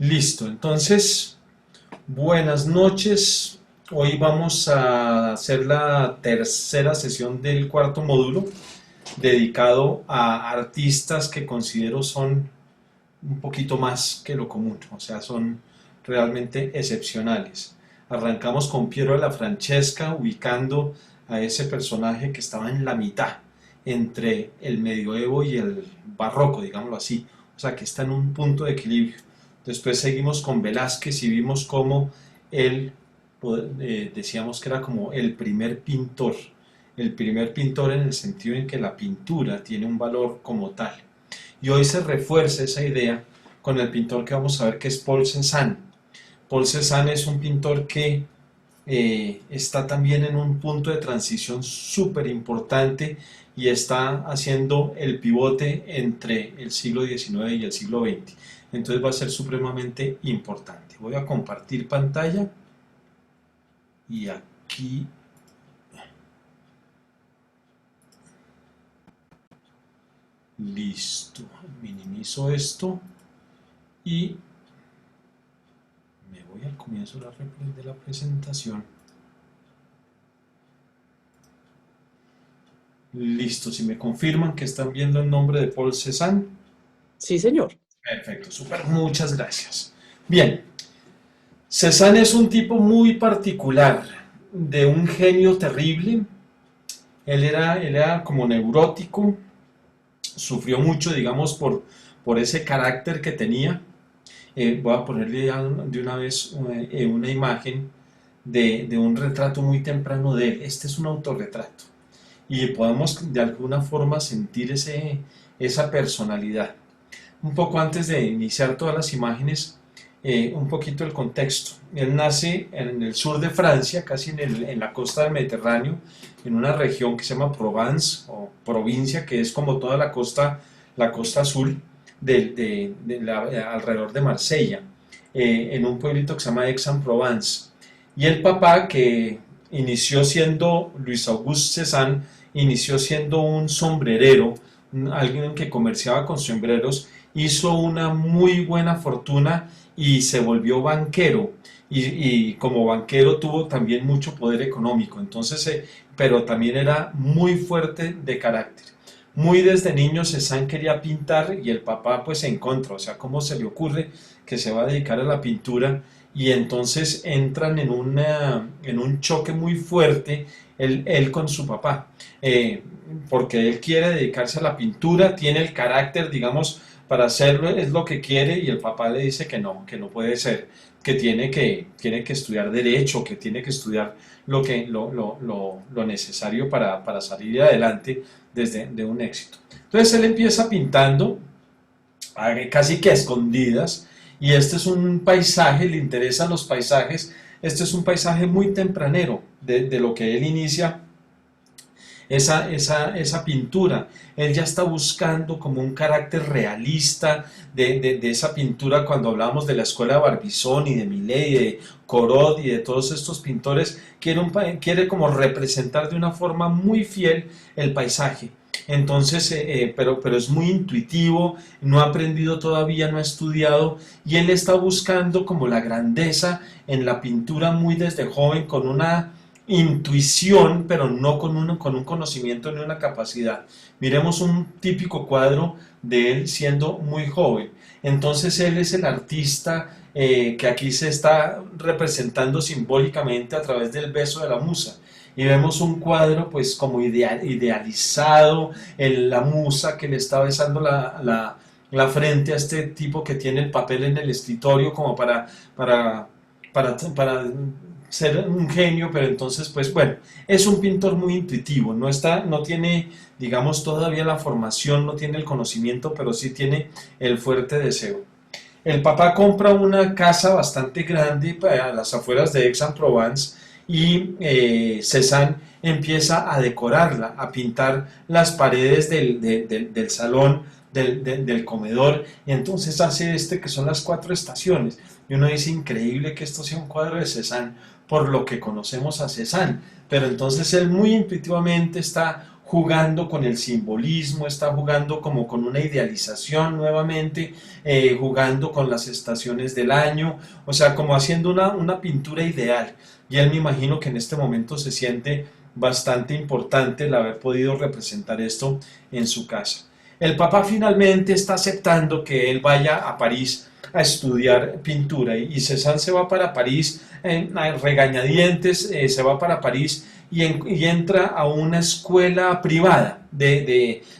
Listo, entonces, buenas noches. Hoy vamos a hacer la tercera sesión del cuarto módulo dedicado a artistas que considero son un poquito más que lo común, o sea, son realmente excepcionales. Arrancamos con Piero de la Francesca, ubicando a ese personaje que estaba en la mitad entre el medioevo y el barroco, digámoslo así, o sea, que está en un punto de equilibrio. Después seguimos con Velázquez y vimos cómo él, decíamos que era como el primer pintor en el sentido en que la pintura tiene un valor como tal. Y hoy se refuerza esa idea con el pintor que vamos a ver, que es Paul Cézanne. Paul Cézanne es un pintor que está también en un punto de transición súper importante y está haciendo el pivote entre el siglo XIX y el siglo XX. Entonces va a ser supremamente importante. Voy a compartir pantalla y aquí listo. Minimizo esto y me voy al comienzo de la presentación. Listo, si me confirman que están viendo el nombre de Paul Cézanne. Sí, señor. Perfecto, súper, muchas gracias. Bien, Cézanne es un tipo muy particular, de un genio terrible. Él era como neurótico, sufrió mucho, digamos, por ese carácter que tenía. Voy a ponerle de una vez una imagen de un retrato muy temprano de él. Este es un autorretrato y podemos de alguna forma sentir esa personalidad. Un poco antes de iniciar todas las imágenes, un poquito el contexto. Él nace en el sur de Francia, casi en la costa del Mediterráneo, en una región que se llama Provence o provincia, que es como toda la costa azul alrededor de Marsella, en un pueblito que se llama Aix-en-Provence. Y el papá, que inició siendo Luis Auguste Cézanne, inició siendo un sombrerero, alguien que comerciaba con sombreros, hizo una muy buena fortuna y se volvió banquero. Y como banquero tuvo también mucho poder económico, entonces, pero también era muy fuerte de carácter. Muy desde niño Cézanne quería pintar y el papá pues en contra, o sea, ¿cómo se le ocurre que se va a dedicar a la pintura? Y entonces entran en un choque muy fuerte él con su papá, porque él quiere dedicarse a la pintura, tiene el carácter, digamos, para hacerlo, es lo que quiere y el papá le dice que no puede ser, tiene que estudiar derecho, que tiene que estudiar lo necesario para salir adelante desde de un éxito. Entonces él empieza pintando casi que a escondidas y este es un paisaje, le interesan los paisajes, este es un paisaje muy tempranero de lo que él inicia esa pintura. Él ya está buscando como un carácter realista de esa pintura cuando hablamos de la escuela de Barbizon y de Millet y de Corot y de todos estos pintores, quiere como representar de una forma muy fiel el paisaje. Entonces, pero es muy intuitivo, no ha aprendido todavía, no ha estudiado y él está buscando como la grandeza en la pintura muy desde joven con una intuición, pero no con un conocimiento ni una capacidad. Miremos un típico cuadro de él siendo muy joven. Entonces él es el artista que aquí se está representando simbólicamente a través del beso de la musa. Y vemos un cuadro pues como idealizado, la musa que le está besando la frente a este tipo que tiene el papel en el escritorio como para ser un genio, pero entonces, pues bueno, es un pintor muy intuitivo, no tiene, digamos, todavía la formación, no tiene el conocimiento, pero sí tiene el fuerte deseo. El papá compra una casa bastante grande a las afueras de Aix-en-Provence y Cézanne empieza a decorarla, a pintar las paredes del salón, del comedor, y entonces hace que son las cuatro estaciones. Y uno dice, increíble que esto sea un cuadro de Cézanne por lo que conocemos a Cézanne, pero entonces él muy intuitivamente está jugando con el simbolismo, está jugando como con una idealización nuevamente, jugando con las estaciones del año, o sea, como haciendo una pintura ideal. Y él me imagino que en este momento se siente bastante importante el haber podido representar esto en su casa. El papá finalmente está aceptando que él vaya a París a estudiar pintura y Cézanne se va para París a regañadientes, se va para París y entra a una escuela privada,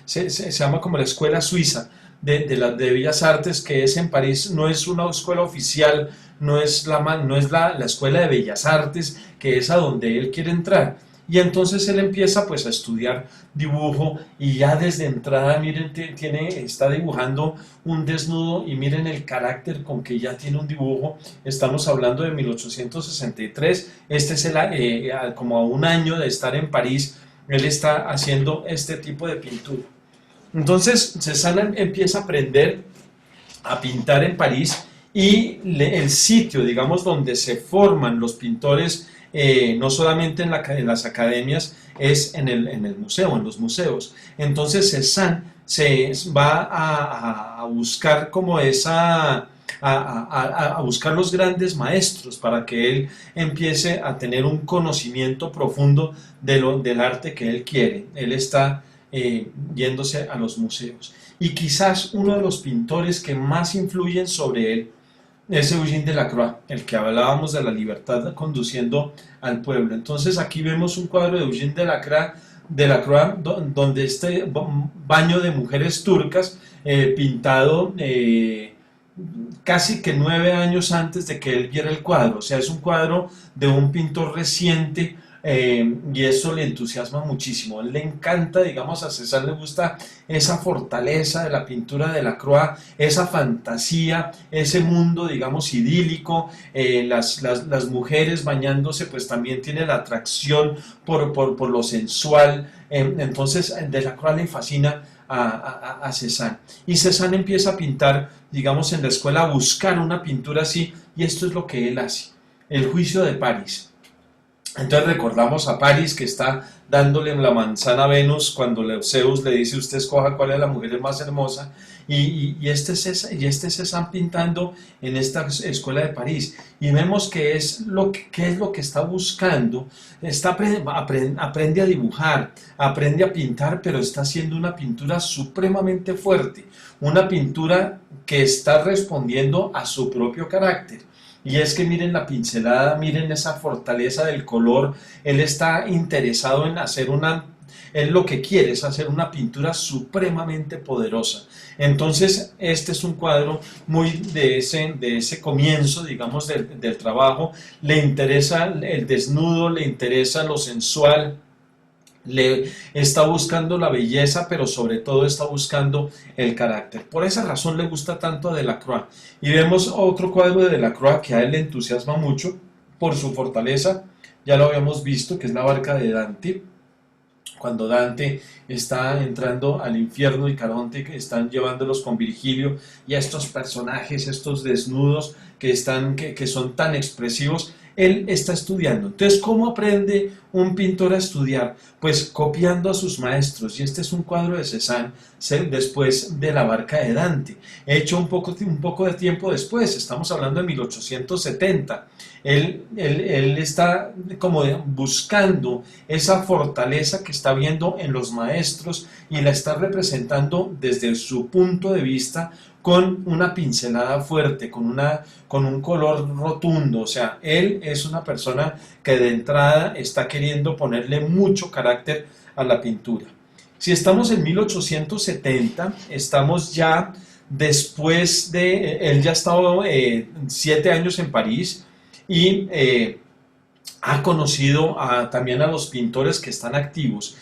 se llama como la escuela suiza de Bellas Artes, que es en París, no es una escuela oficial, no es la escuela de Bellas Artes, que es a donde él quiere entrar. Y entonces él empieza pues a estudiar dibujo y ya desde entrada, miren, está dibujando un desnudo y miren el carácter con que ya tiene un dibujo. Estamos hablando de 1863, este es como a un año de estar en París, él está haciendo este tipo de pintura. Entonces Cézanne empieza a aprender a pintar en París y el sitio, digamos, donde se forman los pintores, no solamente en las academias, es en el museo, en los museos. Entonces Cézanne se va a buscar como a buscar los grandes maestros para que él empiece a tener un conocimiento profundo del arte que él quiere. Él está yéndose a los museos. Y quizás uno de los pintores que más influyen sobre él es Eugène Delacroix, el que hablábamos de la libertad conduciendo al pueblo. Entonces aquí vemos un cuadro de Eugène Delacroix donde este baño de mujeres turcas pintado casi que 9 años antes de que él viera el cuadro, o sea, es un cuadro de un pintor reciente. Y eso le entusiasma muchísimo. A él le encanta, digamos, a Cézanne le gusta esa fortaleza de la pintura de Delacroix, esa fantasía, ese mundo, digamos, idílico. Las mujeres bañándose, pues también tiene la atracción por lo sensual. Entonces, Delacroix le fascina a Cézanne. Y Cézanne empieza a pintar, digamos, en la escuela, a buscar una pintura así, y esto es lo que él hace. El juicio de París. Entonces recordamos a París que está dándole la manzana a Venus cuando Zeus le dice: usted escoja cuál es la mujer más hermosa, y este es Cézanne pintando en esta escuela de París, y vemos qué es lo que está buscando. Aprende a dibujar, aprende a pintar, pero está haciendo una pintura supremamente fuerte, una pintura que está respondiendo a su propio carácter. Y es que miren la pincelada, miren esa fortaleza del color. Él está interesado en él lo que quiere es hacer una pintura supremamente poderosa. Entonces este es un cuadro muy de ese comienzo, digamos, del trabajo. Le interesa el desnudo, le interesa lo sensual, le está buscando la belleza, pero sobre todo está buscando el carácter. Por esa razón le gusta tanto a Delacroix. Y vemos otro cuadro de Delacroix que a él le entusiasma mucho por su fortaleza. Ya lo habíamos visto, que es la barca de Dante, cuando Dante está entrando al infierno y Caronte que están llevándolos con Virgilio, y a estos personajes, estos desnudos que son tan expresivos. Él está estudiando. Entonces, ¿cómo aprende un pintor a estudiar? Pues copiando a sus maestros. Y este es un cuadro de Cézanne después de la barca de Dante, hecho un poco de tiempo después. Estamos hablando de 1870. Él está como buscando esa fortaleza que está viendo en los maestros y la está representando desde su punto de vista, con una pincelada fuerte, con un color rotundo. O sea, él es una persona que de entrada está queriendo ponerle mucho carácter a la pintura. Si estamos en 1870, estamos ya después él ya ha estado 7 años en París y ha conocido también a los pintores que están activos.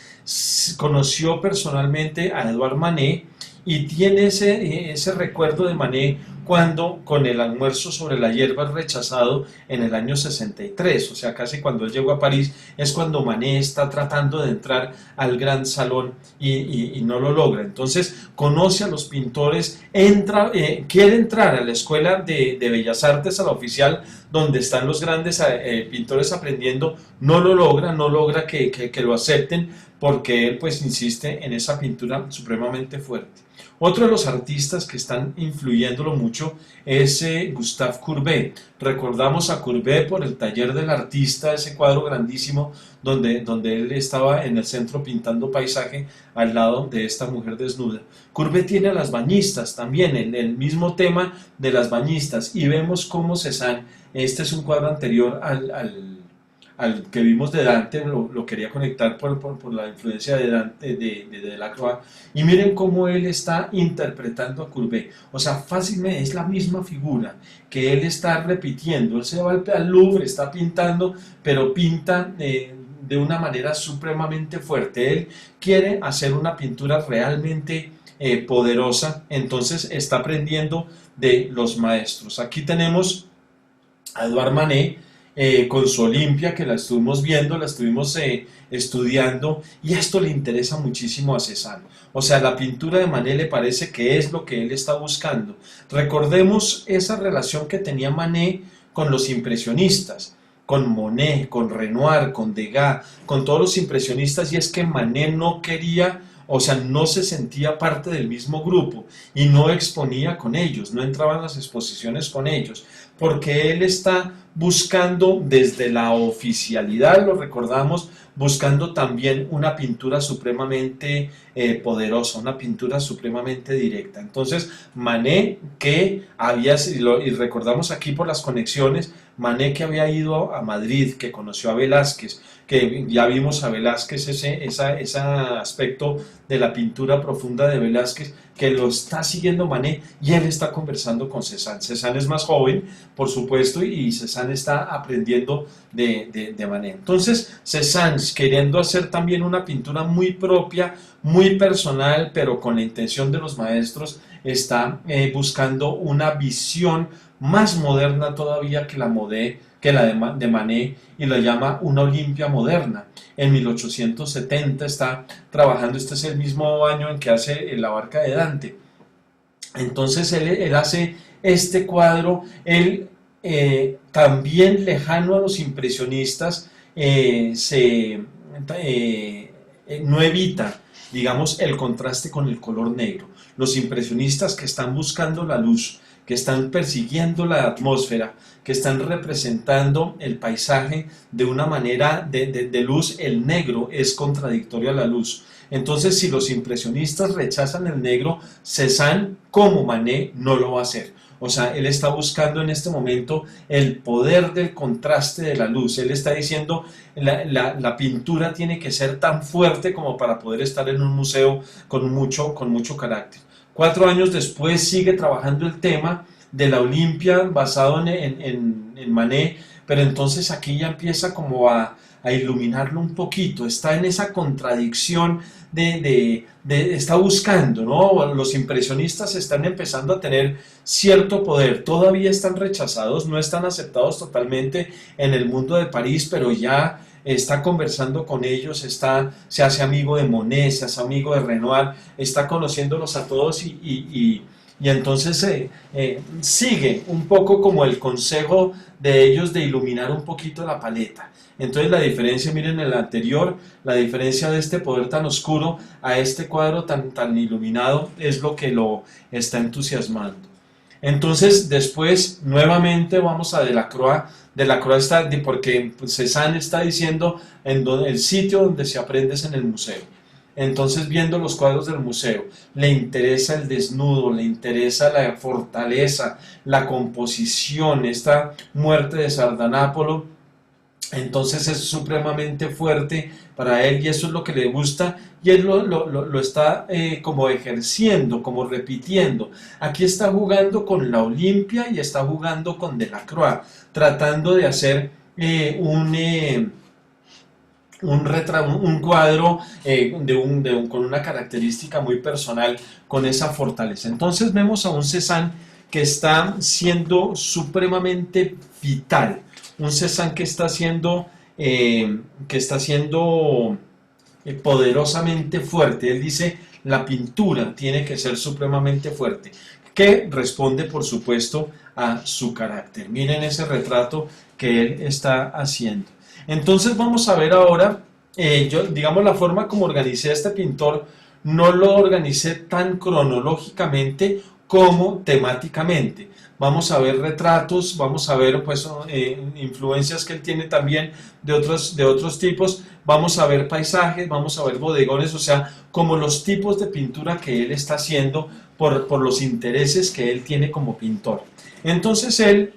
Conoció personalmente a Edouard Manet y tiene ese recuerdo de Manet cuando con el almuerzo sobre la hierba rechazado en el año 63, o sea, casi cuando él llegó a París, es cuando Manet está tratando de entrar al gran salón y no lo logra. Entonces conoce a los pintores, quiere entrar a la escuela de Bellas Artes, a la oficial, donde están los grandes pintores aprendiendo, no lo logra que lo acepten, porque él pues insiste en esa pintura supremamente fuerte. Otro de los artistas que están influyéndolo mucho es Gustave Courbet. Recordamos a Courbet por el taller del artista, ese cuadro grandísimo donde él estaba en el centro pintando paisaje al lado de esta mujer desnuda. Courbet tiene a las bañistas también, el mismo tema de las bañistas, y vemos cómo Cézanne, este es un cuadro anterior al que vimos de Dante, lo quería conectar por la influencia de Dante, de Delacroix, y miren cómo él está interpretando a Courbet. O sea, fácilmente es la misma figura que él está repitiendo. Él se va al Louvre, está pintando, pero pinta de una manera supremamente fuerte. Él quiere hacer una pintura realmente poderosa, entonces está aprendiendo de los maestros. Aquí tenemos a Edouard Manet, con su Olimpia, que la estuvimos viendo, la estuvimos estudiando, y esto le interesa muchísimo a Cézanne. O sea, la pintura de Manet le parece que es lo que él está buscando. Recordemos esa relación que tenía Manet con los impresionistas, con Monet, con Renoir, con Degas, con todos los impresionistas, y es que Manet no quería, o sea, no se sentía parte del mismo grupo y no exponía con ellos, no entraba en las exposiciones con ellos, porque él está buscando desde la oficialidad, lo recordamos, buscando también una pintura supremamente poderosa, una pintura supremamente directa. Entonces, Manet, que había, y recordamos aquí por las conexiones, Manet que había ido a Madrid, que conoció a Velázquez, que ya vimos a Velázquez, ese aspecto de la pintura profunda de Velázquez, que lo está siguiendo Manet, y él está conversando con Cézanne. Cézanne es más joven, por supuesto, y Cézanne está aprendiendo de Manet. Entonces, Cézanne, queriendo hacer también una pintura muy propia, muy personal, pero con la intención de los maestros, está buscando una visión más moderna todavía que la de Manet, y la llama una Olimpia moderna. En 1870 está trabajando, este es el mismo año en que hace La barca de Dante. Entonces él hace este cuadro, él también lejano a los impresionistas, no evita, digamos, el contraste con el color negro. Los impresionistas que están buscando la luz, que están persiguiendo la atmósfera, que están representando el paisaje de una manera de luz, el negro es contradictorio a la luz. Entonces, si los impresionistas rechazan el negro, Cézanne, como Manet, no lo va a hacer. O sea, él está buscando en este momento el poder del contraste de la luz. Él está diciendo, la pintura tiene que ser tan fuerte como para poder estar en un museo con mucho carácter. 4 años después sigue trabajando el tema de la Olimpia basado en Manet, pero entonces aquí ya empieza como a iluminarlo un poquito, está en esa contradicción está buscando, ¿no? Los impresionistas están empezando a tener cierto poder, todavía están rechazados, no están aceptados totalmente en el mundo de París, pero ya está conversando con ellos, se hace amigo de Monet, se hace amigo de Renoir, está conociéndolos a todos y entonces sigue un poco como el consejo de ellos de iluminar un poquito la paleta. Entonces la diferencia, miren el anterior, la diferencia de este poder tan oscuro a este cuadro tan iluminado es lo que lo está entusiasmando. Entonces después nuevamente vamos a Delacroix. Delacroix está, porque Cézanne está diciendo el sitio donde se aprende es en el museo. Entonces, viendo los cuadros del museo, le interesa el desnudo, le interesa la fortaleza, la composición, esta muerte de Sardanápolo. Entonces es supremamente fuerte para él y eso es lo que le gusta y él lo está como ejerciendo, como repitiendo. Aquí está jugando con la Olimpia y está jugando con Delacroix, tratando de hacer un cuadro con una característica muy personal, con esa fortaleza. Entonces vemos a un Cézanne que está siendo supremamente vital, un Cézanne que está siendo poderosamente fuerte. Él dice, la pintura tiene que ser supremamente fuerte, que responde por supuesto a su carácter. Miren ese retrato que él está haciendo. Entonces vamos a ver ahora yo, digamos, la forma como organicé a este pintor, no lo organicé tan cronológicamente como temáticamente. Vamos a ver retratos, vamos a ver pues influencias que él tiene también de otros tipos, vamos a ver paisajes, vamos a ver bodegones, o sea, como los tipos de pintura que él está haciendo por los intereses que él tiene como pintor. Entonces él,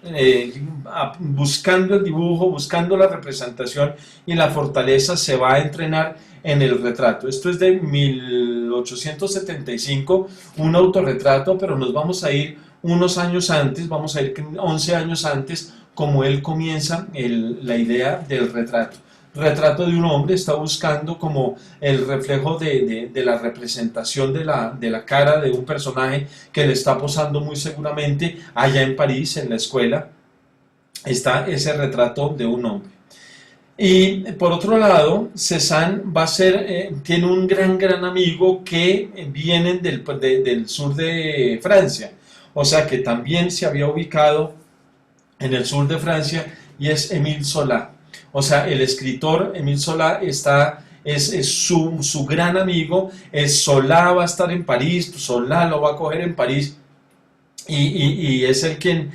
buscando el dibujo, buscando la representación y la fortaleza, se va a entrenar en el retrato. Esto es de 1875, un autorretrato, pero nos vamos a ir unos años antes, vamos a ir 11 años antes, como él comienza la idea del retrato. Retrato de un hombre, está buscando como el reflejo de la representación de la cara de un personaje que le está posando muy seguramente allá en París, en la escuela, está ese retrato de un hombre. Y por otro lado, Cézanne va a ser, tiene un gran amigo que vienen del sur de Francia, o sea que también se había ubicado en el sur de Francia, y es Émile Zola. O sea, el escritor Émile Zola es su gran amigo. Zola va a estar en París, Zola lo va a coger en París. Y es el quien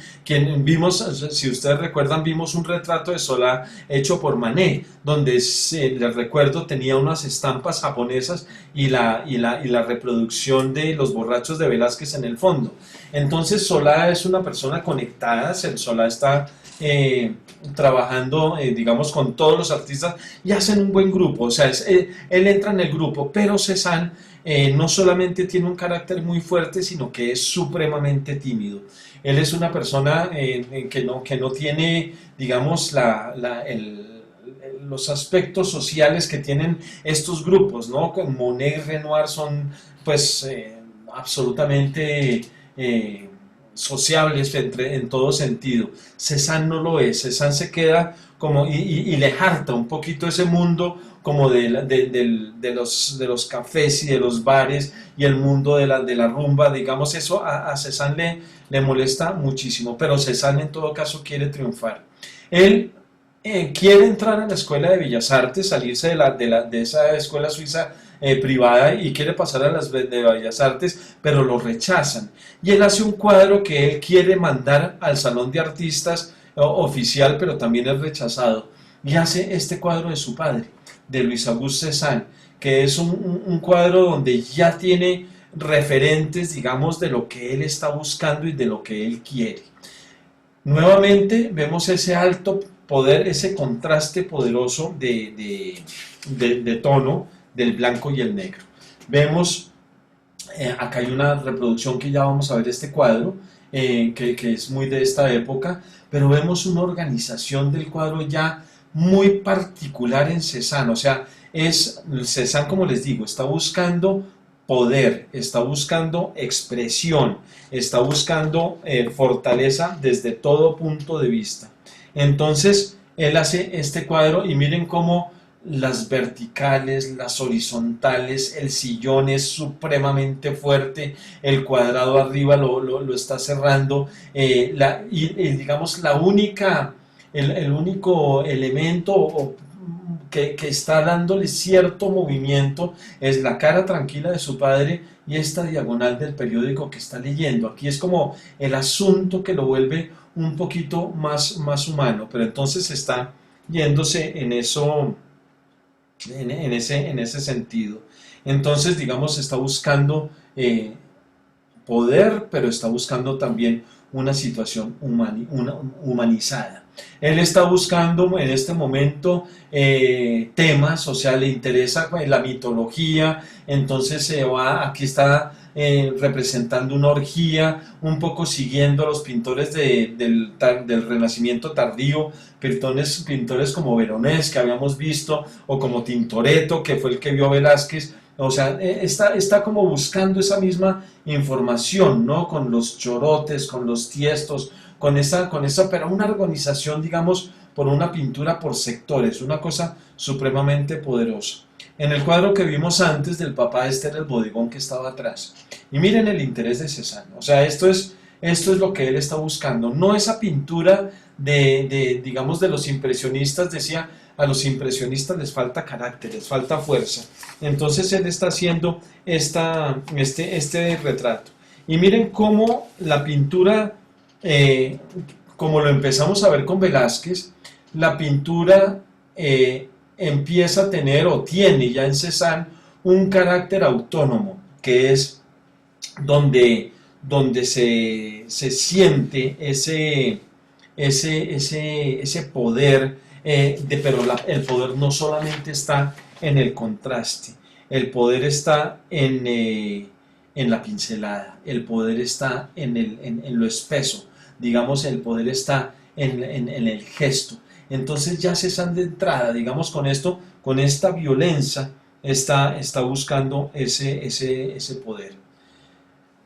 vimos, si ustedes recuerdan, vimos un retrato de Zola hecho por Manet, donde les recuerdo tenía unas estampas japonesas y la reproducción de Los borrachos de Velázquez en el fondo. Entonces Zola es una persona conectada, Zola está trabajando, digamos, con todos los artistas y hacen un buen grupo, o sea, él entra en el grupo, pero Cézanne no solamente tiene un carácter muy fuerte, sino que es supremamente tímido. Él es una persona que no tiene, digamos, los aspectos sociales que tienen estos grupos, ¿no? Monet y Renoir son, pues, absolutamente sociables en todo sentido. Cézanne no lo es. Cézanne se queda como y le harta un poquito ese mundo como de los cafés y de los bares y el mundo de la rumba, digamos, eso a Cézanne le molesta muchísimo, pero Cézanne en todo caso quiere triunfar. Él quiere entrar a la Escuela de Bellas Artes, salirse de esa escuela suiza privada, y quiere pasar a las de Bellas Artes, pero lo rechazan. Y él hace un cuadro que él quiere mandar al Salón de Artistas oficial, pero también es rechazado. Y hace este cuadro de su padre, de Louis Auguste Cézanne, que es un cuadro donde ya tiene referentes, digamos, de lo que él está buscando y de lo que él quiere. Nuevamente vemos ese alto poder, ese contraste poderoso de tono del blanco y el negro. Vemos, acá hay una reproducción que ya vamos a ver este cuadro, que es muy de esta época, pero vemos una organización del cuadro ya muy particular en Cézanne. O sea, Cézanne, como les digo, está buscando poder, está buscando expresión, está buscando fortaleza desde todo punto de vista. Entonces, él hace este cuadro y miren cómo las verticales, las horizontales, el sillón es supremamente fuerte, el cuadrado arriba lo está cerrando, digamos el único elemento que está dándole cierto movimiento es la cara tranquila de su padre y esta diagonal del periódico que está leyendo. Aquí es como el asunto que lo vuelve un poquito más humano, pero entonces está yéndose en eso, en ese sentido. Entonces, digamos, está buscando poder, pero está buscando también una situación humanizada. Él está buscando en este momento temas, o sea, le interesa la mitología, entonces aquí está representando una orgía, un poco siguiendo a los pintores del Renacimiento tardío, pintores como Veronés, que habíamos visto, o como Tintoretto, que fue el que vio a Velázquez. O sea, está como buscando esa misma información, ¿no? Con los chorotes, con los tiestos, con esa, pero una organización, digamos, por una pintura por sectores, una cosa supremamente poderosa. En el cuadro que vimos antes del papá, este era el bodegón que estaba atrás. Y miren el interés de Cézanne. O sea, esto es lo que él está buscando. No esa pintura digamos, de los impresionistas, decía, a los impresionistas les falta carácter, les falta fuerza. Entonces él está haciendo este retrato. Y miren cómo la pintura, como lo empezamos a ver con Velázquez, la pintura empieza a tener o tiene ya en Cézanne un carácter autónomo, que es donde se siente ese poder, pero el poder no solamente está en el contraste, el poder está en la pincelada, el poder está en lo espeso, digamos, el poder está en el gesto. Entonces ya Cézanne de entrada, digamos, con esta violencia, está buscando ese poder.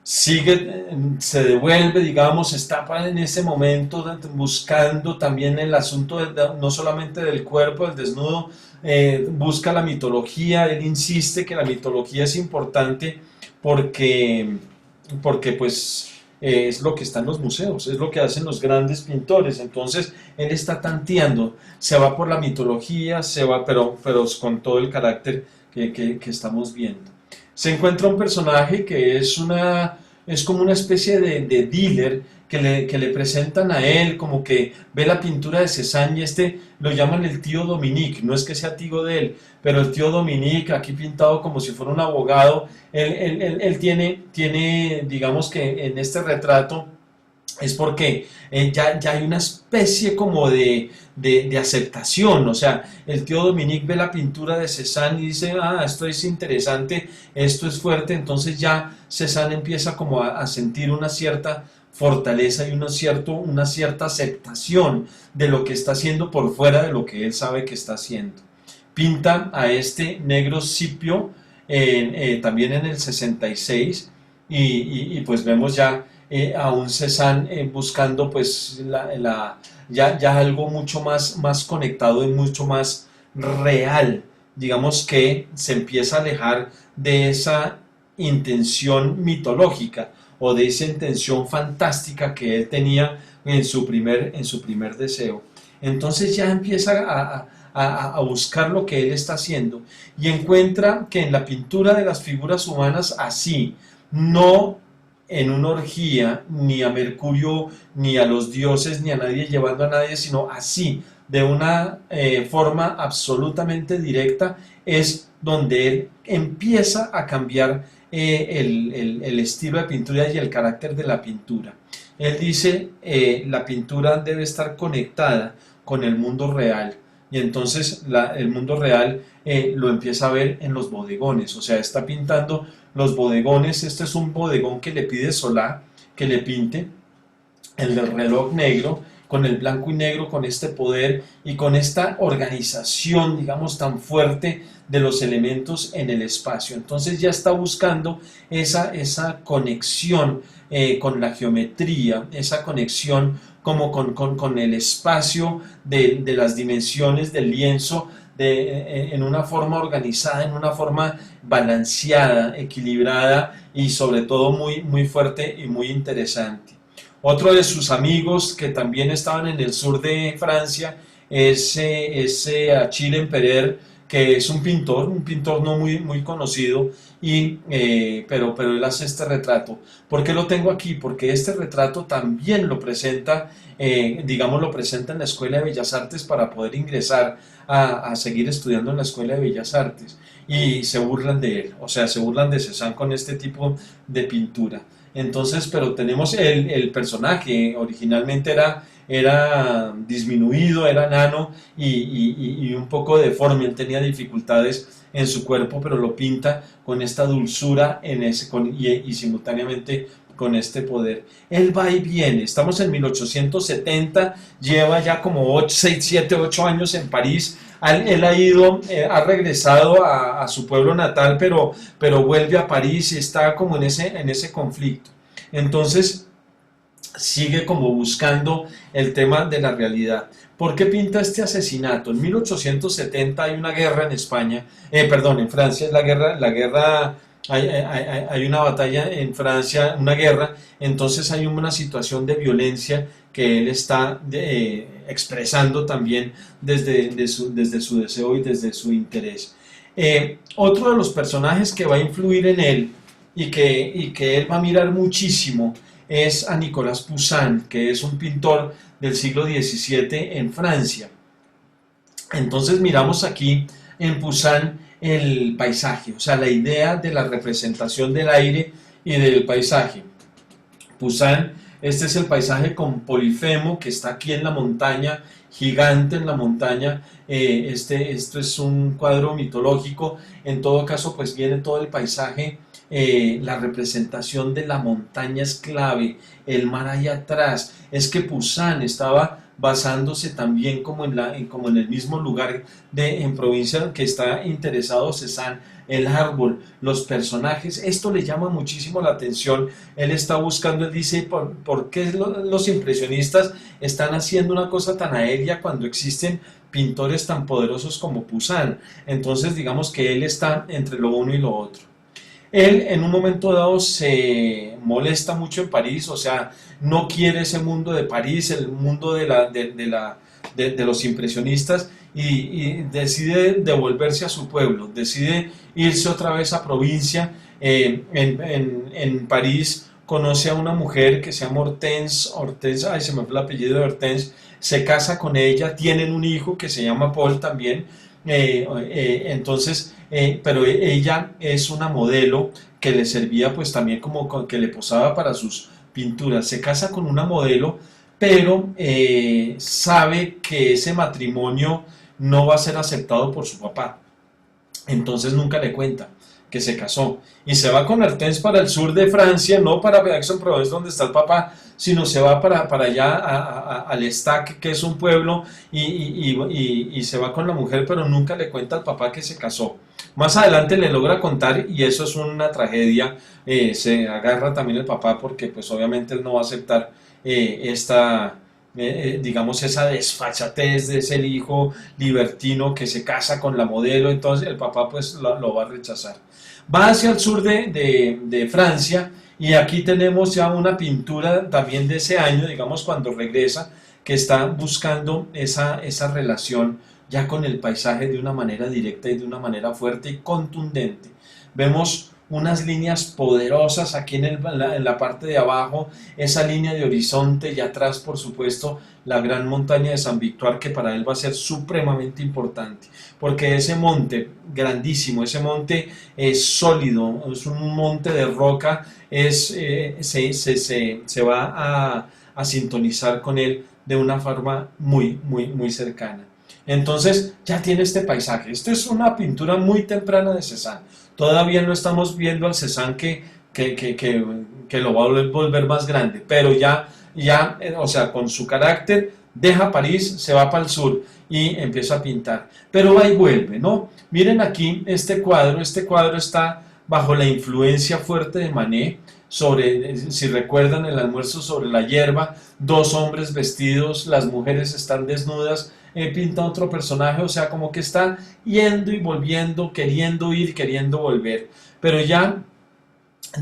Sigue, se devuelve, digamos, está en ese momento buscando también el asunto no solamente del cuerpo, del desnudo, busca la mitología. Él insiste que la mitología es importante porque pues es lo que está en los museos, es lo que hacen los grandes pintores. Entonces él está tanteando, se va por la mitología, se va, pero con todo el carácter que estamos viendo. Se encuentra un personaje que es como una especie de dealer que le presentan a él, como que ve la pintura de Cézanne y lo llaman el tío Dominique. No es que sea tío de él, pero el tío Dominique, aquí pintado como si fuera un abogado. Él tiene, digamos que en este retrato es porque ya hay una especie como de aceptación. O sea, el tío Dominique ve la pintura de Cézanne y dice, esto es interesante, esto es fuerte. Entonces ya Cézanne empieza como a sentir una cierta fortaleza y una cierta aceptación de lo que está haciendo por fuera de lo que él sabe que está haciendo. Pinta a este negro Scipio también en el 66 y pues vemos ya a un Cézanne buscando pues ya algo mucho más conectado y mucho más real. Digamos que se empieza a alejar de esa intención mitológica o de esa intención fantástica que él tenía en su primer deseo. Entonces ya empieza a buscar lo que él está haciendo y encuentra que en la pintura de las figuras humanas, así, no en una orgía, ni a Mercurio, ni a los dioses, ni a nadie llevando a nadie, sino así, de una forma absolutamente directa, es donde él empieza a cambiar el estilo de pintura y el carácter de la pintura. Él dice, la pintura debe estar conectada con el mundo real, y entonces el mundo real lo empieza a ver en los bodegones. O sea, está pintando los bodegones. Este es un bodegón que le pide Solá que le pinte, el del reloj negro, con el blanco y negro, con este poder y con esta organización, digamos, tan fuerte de los elementos en el espacio. Entonces ya está buscando esa conexión con la geometría, esa conexión como con el espacio de las dimensiones del lienzo, en una forma organizada, en una forma balanceada, equilibrada y sobre todo muy fuerte y muy interesante. Otro de sus amigos que también estaban en el sur de Francia es Achille Emperer, que es un pintor no muy conocido, pero él hace este retrato. ¿Por qué lo tengo aquí? Porque este retrato también lo presenta, lo presenta en la Escuela de Bellas Artes para poder ingresar a seguir estudiando en la Escuela de Bellas Artes. Y se burlan de él, o sea, se burlan de Cézanne con este tipo de pintura. Entonces, pero tenemos el personaje, originalmente era disminuido, era enano y un poco deforme. Él tenía dificultades en su cuerpo, pero lo pinta con esta dulzura y simultáneamente con este poder. Él va y viene. Estamos en 1870, lleva ya como 6, 7, 8 años en París. Él ha regresado a su pueblo natal, pero vuelve a París y está como en ese conflicto. Entonces sigue como buscando el tema de la realidad. ¿Por qué pinta este asesinato? En 1870 hay una guerra en España, en Francia, es la guerra hay una batalla en Francia, una guerra, entonces hay una situación de violencia que él está expresando también desde su deseo y desde su interés. Otro de los personajes que va a influir en él y que él va a mirar muchísimo es a Nicolas Poussin, que es un pintor del siglo XVII en Francia. Entonces miramos aquí en Poussin el paisaje, o sea, la idea de la representación del aire y del paisaje. Poussin, este es el paisaje con Polifemo, que está aquí en la montaña, gigante en la montaña. Esto es un cuadro mitológico. En todo caso, pues viene todo el paisaje. La representación de la montaña es clave, el mar allá atrás. Es que Poussin estaba basándose también como en el mismo lugar en provincia que está interesado Cézanne, el árbol, los personajes. Esto le llama muchísimo la atención. Él está buscando, él dice, ¿por qué los impresionistas están haciendo una cosa tan aérea cuando existen pintores tan poderosos como Poussin? Entonces digamos que él está entre lo uno y lo otro. Él en un momento dado se molesta mucho en París, o sea, no quiere ese mundo de París, el mundo de los impresionistas, y decide devolverse a su pueblo, decide irse otra vez a provincia. En París conoce a una mujer que se llama Hortense, ay, se me fue el apellido de Hortense, se casa con ella, tienen un hijo que se llama Paul también. Pero ella es una modelo que le servía pues también como que le posaba para sus pinturas. Se casa con una modelo, pero sabe que ese matrimonio no va a ser aceptado por su papá. Entonces nunca le cuenta que se casó. Y se va con Hortense para el sur de Francia, no para Aix-en-Provence donde está el papá, sino se va para allá al Estac, que es un pueblo, y se va con la mujer, pero nunca le cuenta al papá que se casó. Más adelante le logra contar y eso es una tragedia. Se agarra también el papá porque pues obviamente él no va a aceptar digamos, esa desfachatez de ese hijo libertino que se casa con la modelo. Entonces el papá pues lo va a rechazar. Va hacia el sur de Francia y aquí tenemos ya una pintura también de ese año, digamos cuando regresa, que está buscando esa relación ya con el paisaje de una manera directa y de una manera fuerte y contundente. Vemos unas líneas poderosas aquí en la parte de abajo, esa línea de horizonte y atrás por supuesto la gran montaña de San Victoire, que para él va a ser supremamente importante, porque ese monte grandísimo, ese monte es sólido, es un monte de roca, se va a sintonizar con él de una forma muy cercana. Entonces ya tiene este paisaje. Esto es una pintura muy temprana de Cézanne. Todavía no estamos viendo al Cézanne que lo va a volver más grande, pero o sea, con su carácter, deja París, se va para el sur y empieza a pintar. Pero va y vuelve, ¿no? Miren aquí este cuadro está bajo la influencia fuerte de Manet, si recuerdan el almuerzo sobre la hierba, dos hombres vestidos, las mujeres están desnudas, pinta otro personaje, o sea, como que está yendo y volviendo, queriendo ir, queriendo volver, pero ya,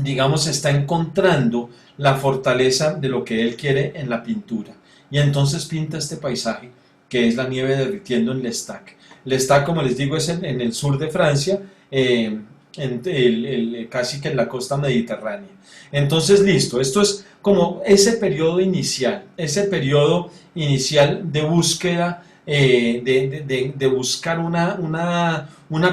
digamos, está encontrando la fortaleza de lo que él quiere en la pintura, y entonces pinta este paisaje, que es la nieve derritiendo en L'Estaque. L'Estaque, como les digo, es en el sur de Francia, casi que en la costa mediterránea. Entonces, listo, esto es como ese periodo inicial de búsqueda, de buscar una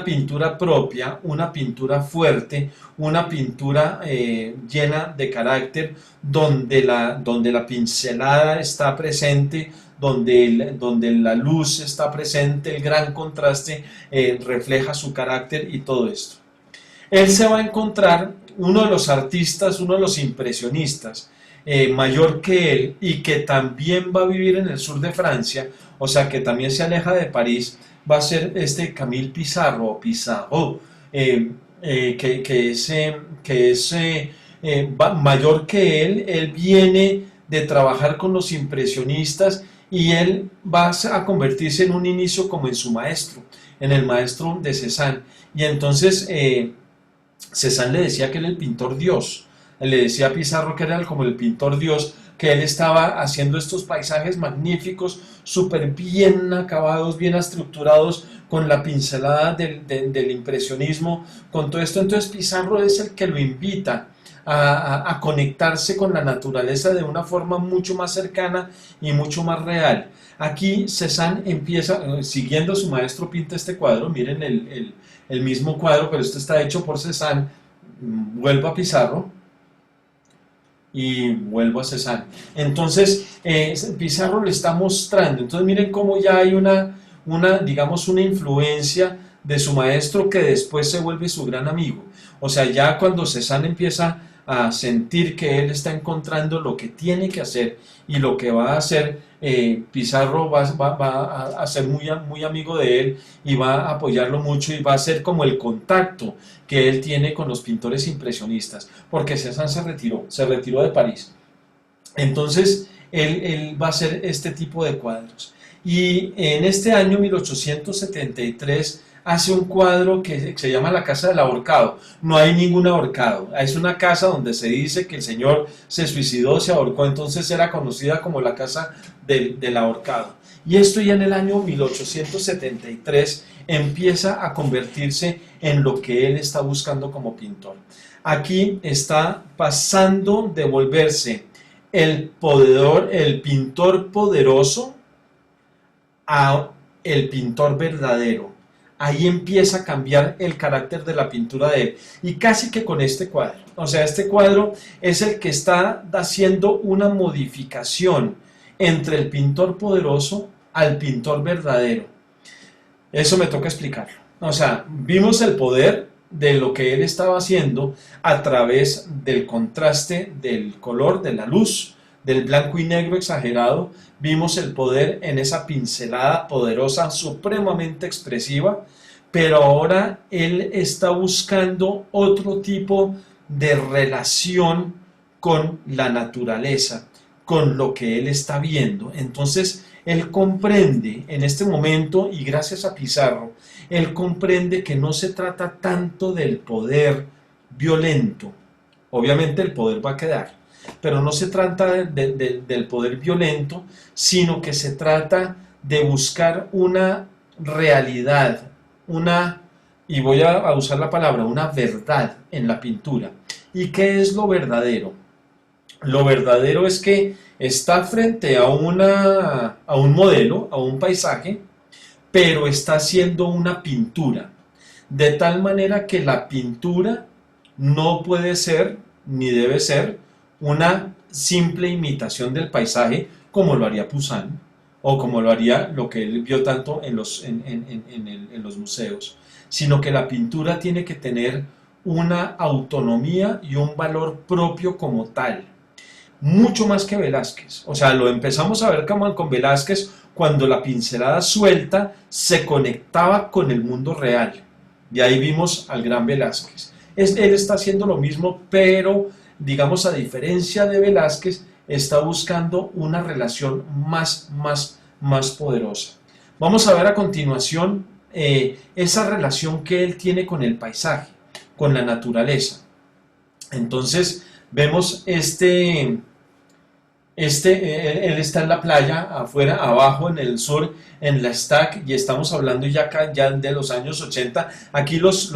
pintura propia, una pintura fuerte, una pintura llena de carácter, donde la pincelada está presente, donde la luz está presente, el gran contraste refleja su carácter y todo esto. Él se va a encontrar uno de los artistas, uno de los impresionistas, mayor que él y que también va a vivir en el sur de Francia, o sea que también se aleja de París, va a ser este Camille Pissarro, que es mayor que él viene de trabajar con los impresionistas y él va a convertirse en un inicio como en su maestro, en el maestro de Cézanne. Y entonces Cézanne le decía que era el pintor Dios, le decía a Pizarro que era como el pintor Dios, que él estaba haciendo estos paisajes magníficos, súper bien acabados, bien estructurados, con la pincelada del impresionismo, con todo esto. Entonces Pizarro es el que lo invita a conectarse con la naturaleza de una forma mucho más cercana y mucho más real. Aquí Cézanne empieza, siguiendo a su maestro, pinta este cuadro, miren el mismo cuadro, pero este está hecho por Cézanne. Vuelvo a Pizarro y vuelvo a Cézanne. Entonces, Pizarro le está mostrando. Entonces, miren cómo ya hay digamos, una influencia de su maestro que después se vuelve su gran amigo. O sea, ya cuando Cézanne empieza a sentir que él está encontrando lo que tiene que hacer y lo que va a hacer, Pizarro va a ser muy amigo de él y va a apoyarlo mucho y va a ser como el contacto que él tiene con los pintores impresionistas, porque Cézanne se retiró de París. Entonces, él va a hacer este tipo de cuadros. Y en este año 1873 hace un cuadro que se llama La Casa del Ahorcado. No hay ningún ahorcado, es una casa donde se dice que el señor se suicidó, se ahorcó, entonces era conocida como la Casa del Ahorcado. Y esto ya en el año 1873 empieza a convertirse en lo que él está buscando como pintor. Aquí está pasando de volverse el pintor poderoso a el pintor verdadero. Ahí empieza a cambiar el carácter de la pintura de él, y casi que con este cuadro. O sea, este cuadro es el que está haciendo una modificación entre el pintor poderoso al pintor verdadero. Eso me toca explicarlo. O sea, vimos el poder de lo que él estaba haciendo a través del contraste del color, de la luz, del blanco y negro exagerado. Vimos el poder en esa pincelada poderosa, supremamente expresiva, pero ahora él está buscando otro tipo de relación con la naturaleza, con lo que él está viendo. Entonces, él comprende en este momento, y gracias a Pizarro, él comprende que no se trata tanto del poder violento. Obviamente el poder va a quedar, pero no se trata del poder violento, sino que se trata de buscar una realidad, y voy a usar la palabra, una verdad en la pintura. ¿Y qué es lo verdadero? Lo verdadero es que está frente a un modelo, a un paisaje, pero está haciendo una pintura, de tal manera que la pintura no puede ser ni debe ser una simple imitación del paisaje como lo haría Poussin o como lo haría lo que él vio tanto en los museos, sino que la pintura tiene que tener una autonomía y un valor propio como tal, mucho más que Velázquez. O sea, lo empezamos a ver como con Velázquez cuando la pincelada suelta se conectaba con el mundo real. Y ahí vimos al gran Velázquez. Él está haciendo lo mismo, pero digamos a diferencia de Velázquez, está buscando una relación más poderosa. Vamos a ver a continuación esa relación que él tiene con el paisaje, con la naturaleza. Entonces vemos él está en la playa, afuera, abajo, en el sur, en la Stack, y estamos hablando ya acá ya de los años 80. Aquí los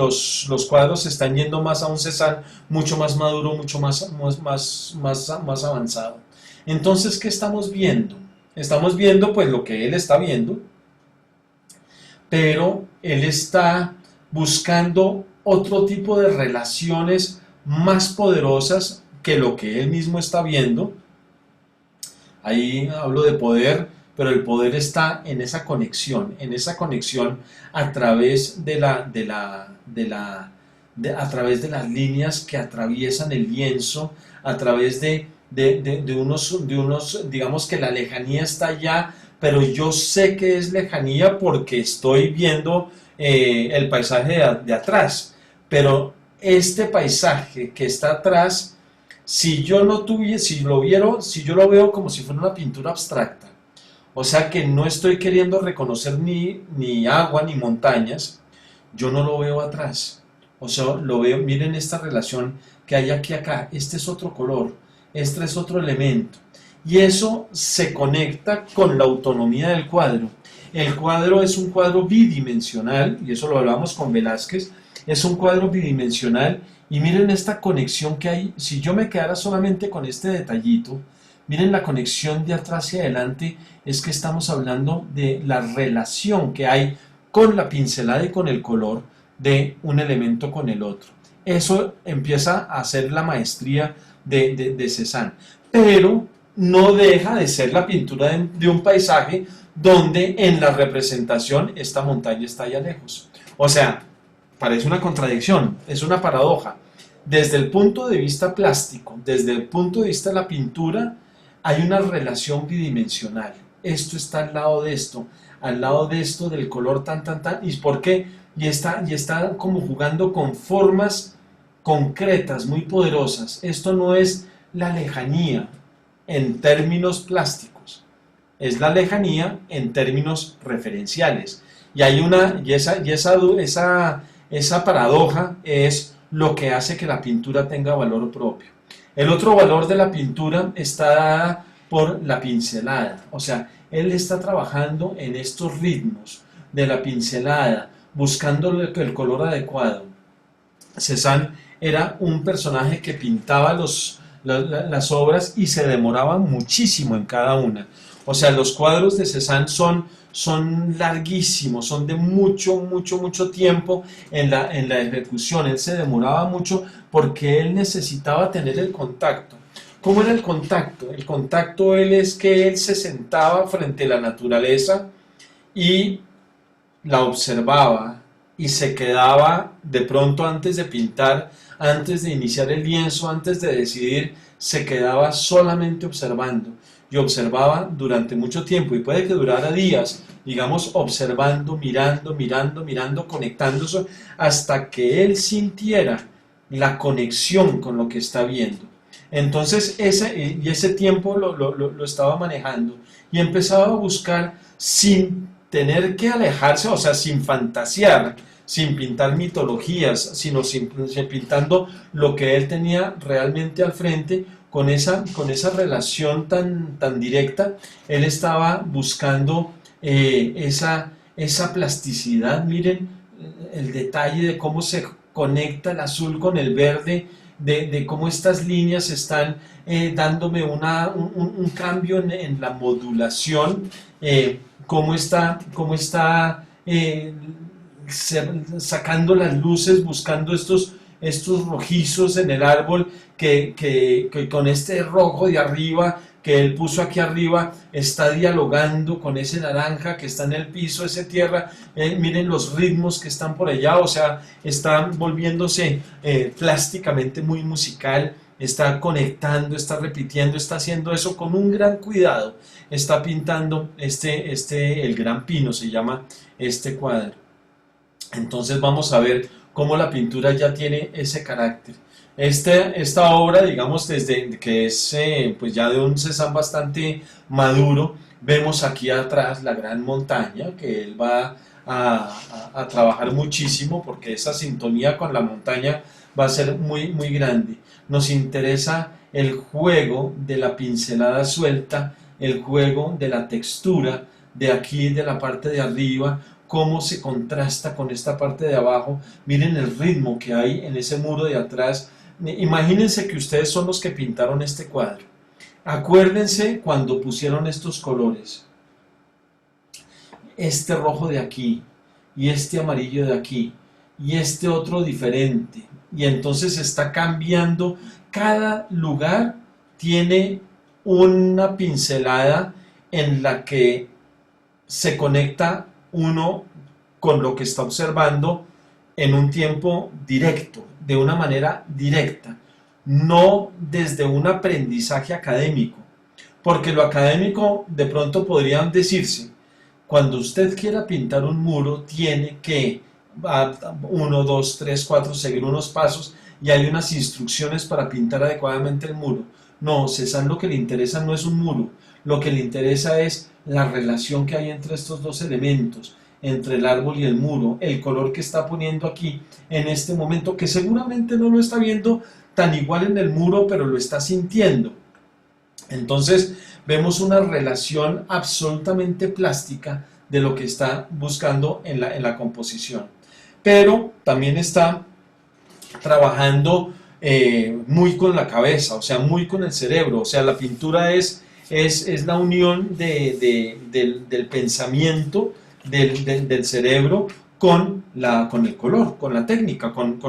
cuadros se están yendo más a un Cézanne mucho más maduro, mucho más avanzado. Entonces, ¿qué estamos viendo? Estamos viendo pues lo que él está viendo, pero él está buscando otro tipo de relaciones más poderosas que lo que él mismo está viendo. Ahí hablo de poder, pero el poder está en esa conexión a través a través de las líneas que atraviesan el lienzo, a través de unos, digamos que la lejanía está allá, pero yo sé que es lejanía porque estoy viendo el paisaje de atrás, pero este paisaje que está atrás, si yo no tuviera, si yo lo veo como si fuera una pintura abstracta, o sea que no estoy queriendo reconocer ni agua ni montañas, yo no lo veo atrás. O sea, lo veo, miren esta relación que hay aquí acá, este es otro color, este es otro elemento. Y eso se conecta con la autonomía del cuadro. El cuadro es un cuadro bidimensional, y eso lo hablamos con Velázquez, es un cuadro bidimensional, y miren esta conexión que hay. Si yo me quedara solamente con este detallito, miren la conexión de atrás hacia adelante, es que estamos hablando de la relación que hay con la pincelada y con el color de un elemento con el otro. Eso empieza a ser la maestría de Cézanne, pero no deja de ser la pintura de un paisaje donde en la representación esta montaña está allá lejos. O sea, parece una contradicción, es una paradoja. Desde el punto de vista plástico, desde el punto de vista de la pintura, hay una relación bidimensional. Esto está al lado de esto del color tan. ¿Y por qué? Y está como jugando con formas concretas, muy poderosas. Esto no es la lejanía en términos plásticos, es la lejanía en términos referenciales. Esa paradoja es lo que hace que la pintura tenga valor propio. El otro valor de la pintura está dada por la pincelada, o sea, él está trabajando en estos ritmos de la pincelada, buscando el color adecuado. Cézanne era un personaje que pintaba las obras y se demoraba muchísimo en cada una. O sea, los cuadros de Cézanne son larguísimos, son de mucho tiempo en la ejecución. Él se demoraba mucho porque él necesitaba tener el contacto. ¿Cómo era el contacto? El contacto es que él se sentaba frente a la naturaleza y la observaba y se quedaba de pronto antes de pintar, antes de iniciar el lienzo, antes de decidir, se quedaba solamente observando y observaba durante mucho tiempo y puede que durara días, digamos, observando, mirando, conectándose hasta que él sintiera la conexión con lo que está viendo. Entonces ese tiempo lo estaba manejando y empezaba a buscar sin tener que alejarse, o sea, sin fantasear, sin pintar mitologías, sino pintando lo que él tenía realmente al frente, con esa relación tan directa. Él estaba buscando esa plasticidad. Miren el detalle de cómo se conecta el azul con el verde, de cómo estas líneas están dándome un cambio en la modulación, cómo está sacando las luces, buscando estos rojizos en el árbol que con este rojo de arriba que él puso aquí arriba está dialogando con ese naranja que está en el piso, esa tierra. Miren los ritmos que están por allá, o sea, está volviéndose plásticamente muy musical, está conectando, está repitiendo, está haciendo eso con un gran cuidado, está pintando el Gran Pino se llama este cuadro. Entonces vamos a ver cómo la pintura ya tiene ese carácter. Esta obra, digamos, desde que es pues ya de un Cézanne bastante maduro, vemos aquí atrás la gran montaña, que él va a trabajar muchísimo porque esa sintonía con la montaña va a ser muy grande. Nos interesa el juego de la pincelada suelta, el juego de la textura de aquí, de la parte de arriba, cómo se contrasta con esta parte de abajo. Miren el ritmo que hay en ese muro de atrás. Imagínense que ustedes son los que pintaron este cuadro. Acuérdense cuando pusieron estos colores. Este rojo de aquí, y este amarillo de aquí, y este otro diferente. Y entonces está cambiando. Cada lugar tiene una pincelada en la que se conecta uno con lo que está observando en un tiempo directo, de una manera directa, no desde un aprendizaje académico, porque lo académico de pronto podrían decirse, cuando usted quiera pintar un muro tiene que 1, 2, 3, 4 seguir unos pasos y hay unas instrucciones para pintar adecuadamente el muro. No, Cézanne lo que le interesa no es un muro, lo que le interesa es la relación que hay entre estos dos elementos, entre el árbol y el muro, el color que está poniendo aquí en este momento, que seguramente no lo está viendo tan igual en el muro, pero lo está sintiendo. Entonces vemos una relación absolutamente plástica de lo que está buscando en la composición. Pero también está trabajando muy con la cabeza, o sea, muy con el cerebro. O sea, la pintura es la unión del pensamiento, del cerebro con el color, con la técnica, con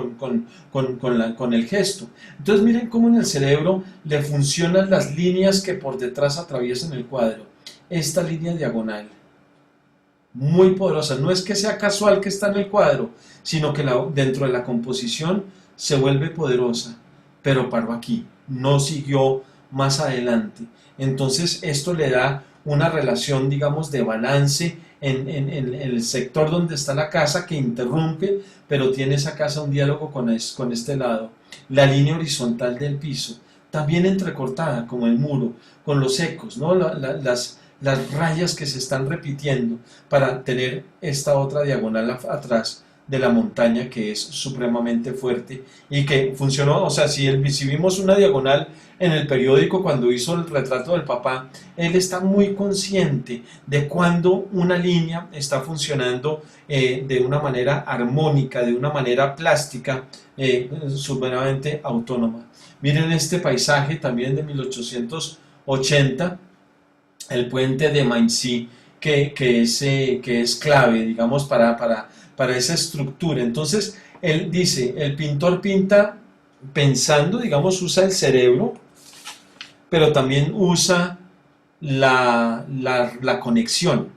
el gesto. Entonces miren cómo en el cerebro le funcionan las líneas que por detrás atraviesan el cuadro. Esta línea diagonal, muy poderosa, no es que sea casual que está en el cuadro, sino que dentro de la composición se vuelve poderosa, pero paró aquí, no siguió más adelante. Entonces esto le da una relación, digamos, de balance en el sector donde está la casa, que interrumpe, pero tiene esa casa un diálogo con este lado. La línea horizontal del piso, también entrecortada, como el muro, con los ecos, ¿no? Las rayas que se están repitiendo para tener esta otra diagonal atrás de la montaña, que es supremamente fuerte y que funcionó. O sea, si vimos una diagonal en el periódico cuando hizo el retrato del papá, él está muy consciente de cuando una línea está funcionando de una manera armónica, de una manera plástica, supremamente autónoma. Miren este paisaje también de 1880, el puente de Mainzy, que es clave, digamos, para esa estructura. Entonces, él dice, el pintor pinta pensando, digamos, usa el cerebro, pero también usa la conexión.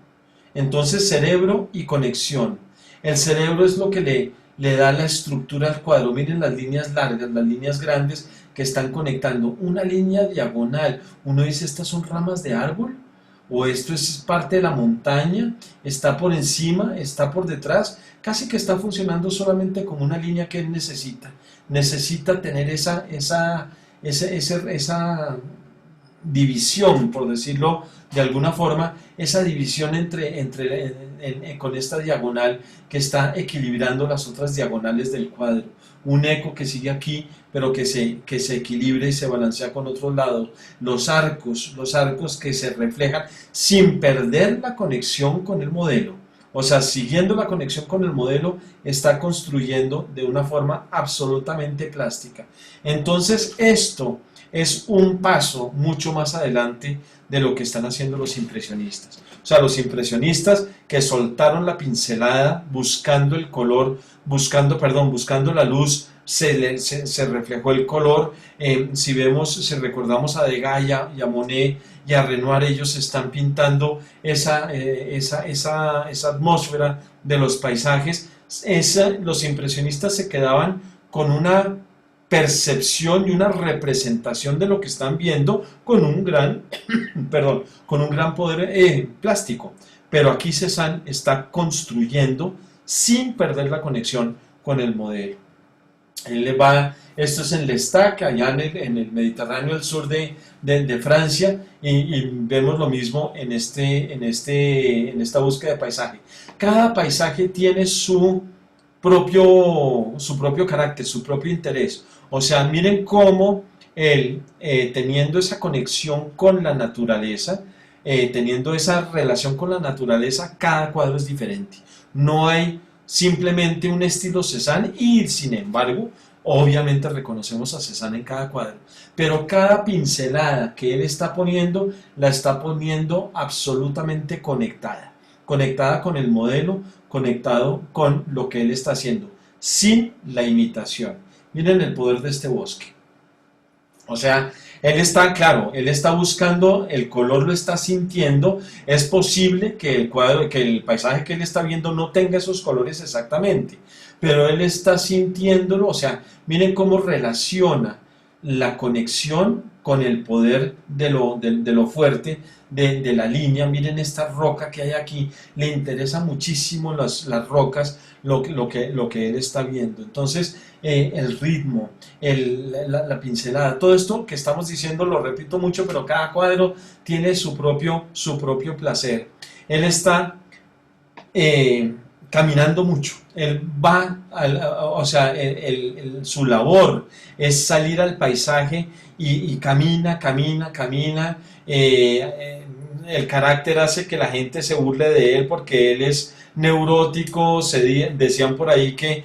Entonces, cerebro y conexión. El cerebro es lo que le da la estructura al cuadro. Miren las líneas largas, las líneas grandes que están conectando. Una línea diagonal. Uno dice, ¿estas son ramas de árbol? ¿O esto es parte de la montaña? ¿Está por encima? ¿Está por detrás? Casi que está funcionando solamente como una línea que él necesita. Necesita tener esa división, por decirlo de alguna forma, esa división con esta diagonal que está equilibrando las otras diagonales del cuadro. Un eco que sigue aquí, pero que se equilibra y se balancea con otros lados. Los arcos que se reflejan sin perder la conexión con el modelo. O sea, siguiendo la conexión con el modelo, está construyendo de una forma absolutamente plástica. Entonces, esto es un paso mucho más adelante de lo que están haciendo los impresionistas. O sea, los impresionistas que soltaron la pincelada buscando el color, buscando la luz, se reflejó el color. Si recordamos a Degas y a Monet y a Renoir, ellos están pintando esa atmósfera de los paisajes. Los impresionistas se quedaban con una percepción y una representación de lo que están viendo con un gran, con un gran poder plástico. Pero aquí Cézanne está construyendo sin perder la conexión con el modelo. Esto es en L'Estaque, allá en el Mediterráneo, al sur de Francia, y vemos lo mismo en esta búsqueda de paisaje. Cada paisaje tiene su propio carácter, su propio interés. O sea, miren cómo él, teniendo esa conexión con la naturaleza, teniendo esa relación con la naturaleza, cada cuadro es diferente. No hay simplemente un estilo Cézanne y, sin embargo, obviamente reconocemos a Cézanne en cada cuadro, pero cada pincelada que él está poniendo, la está poniendo absolutamente conectada con el modelo, conectado con lo que él está haciendo, sin la imitación. Miren el poder de este bosque. O sea, él está buscando, el color lo está sintiendo. Es posible que el paisaje que él está viendo no tenga esos colores exactamente, pero él está sintiéndolo. O sea, miren cómo relaciona la conexión con el poder de lo fuerte de la línea. Miren esta roca que hay aquí, le interesa muchísimo las rocas, lo que él está viendo. Entonces, el ritmo, la pincelada, todo esto que estamos diciendo lo repito mucho, pero cada cuadro tiene su propio placer. Él está eh, caminando mucho. Él va, o sea, su labor es salir al paisaje y camina, camina, camina. El carácter hace que la gente se burle de él porque él es neurótico. Decían por ahí que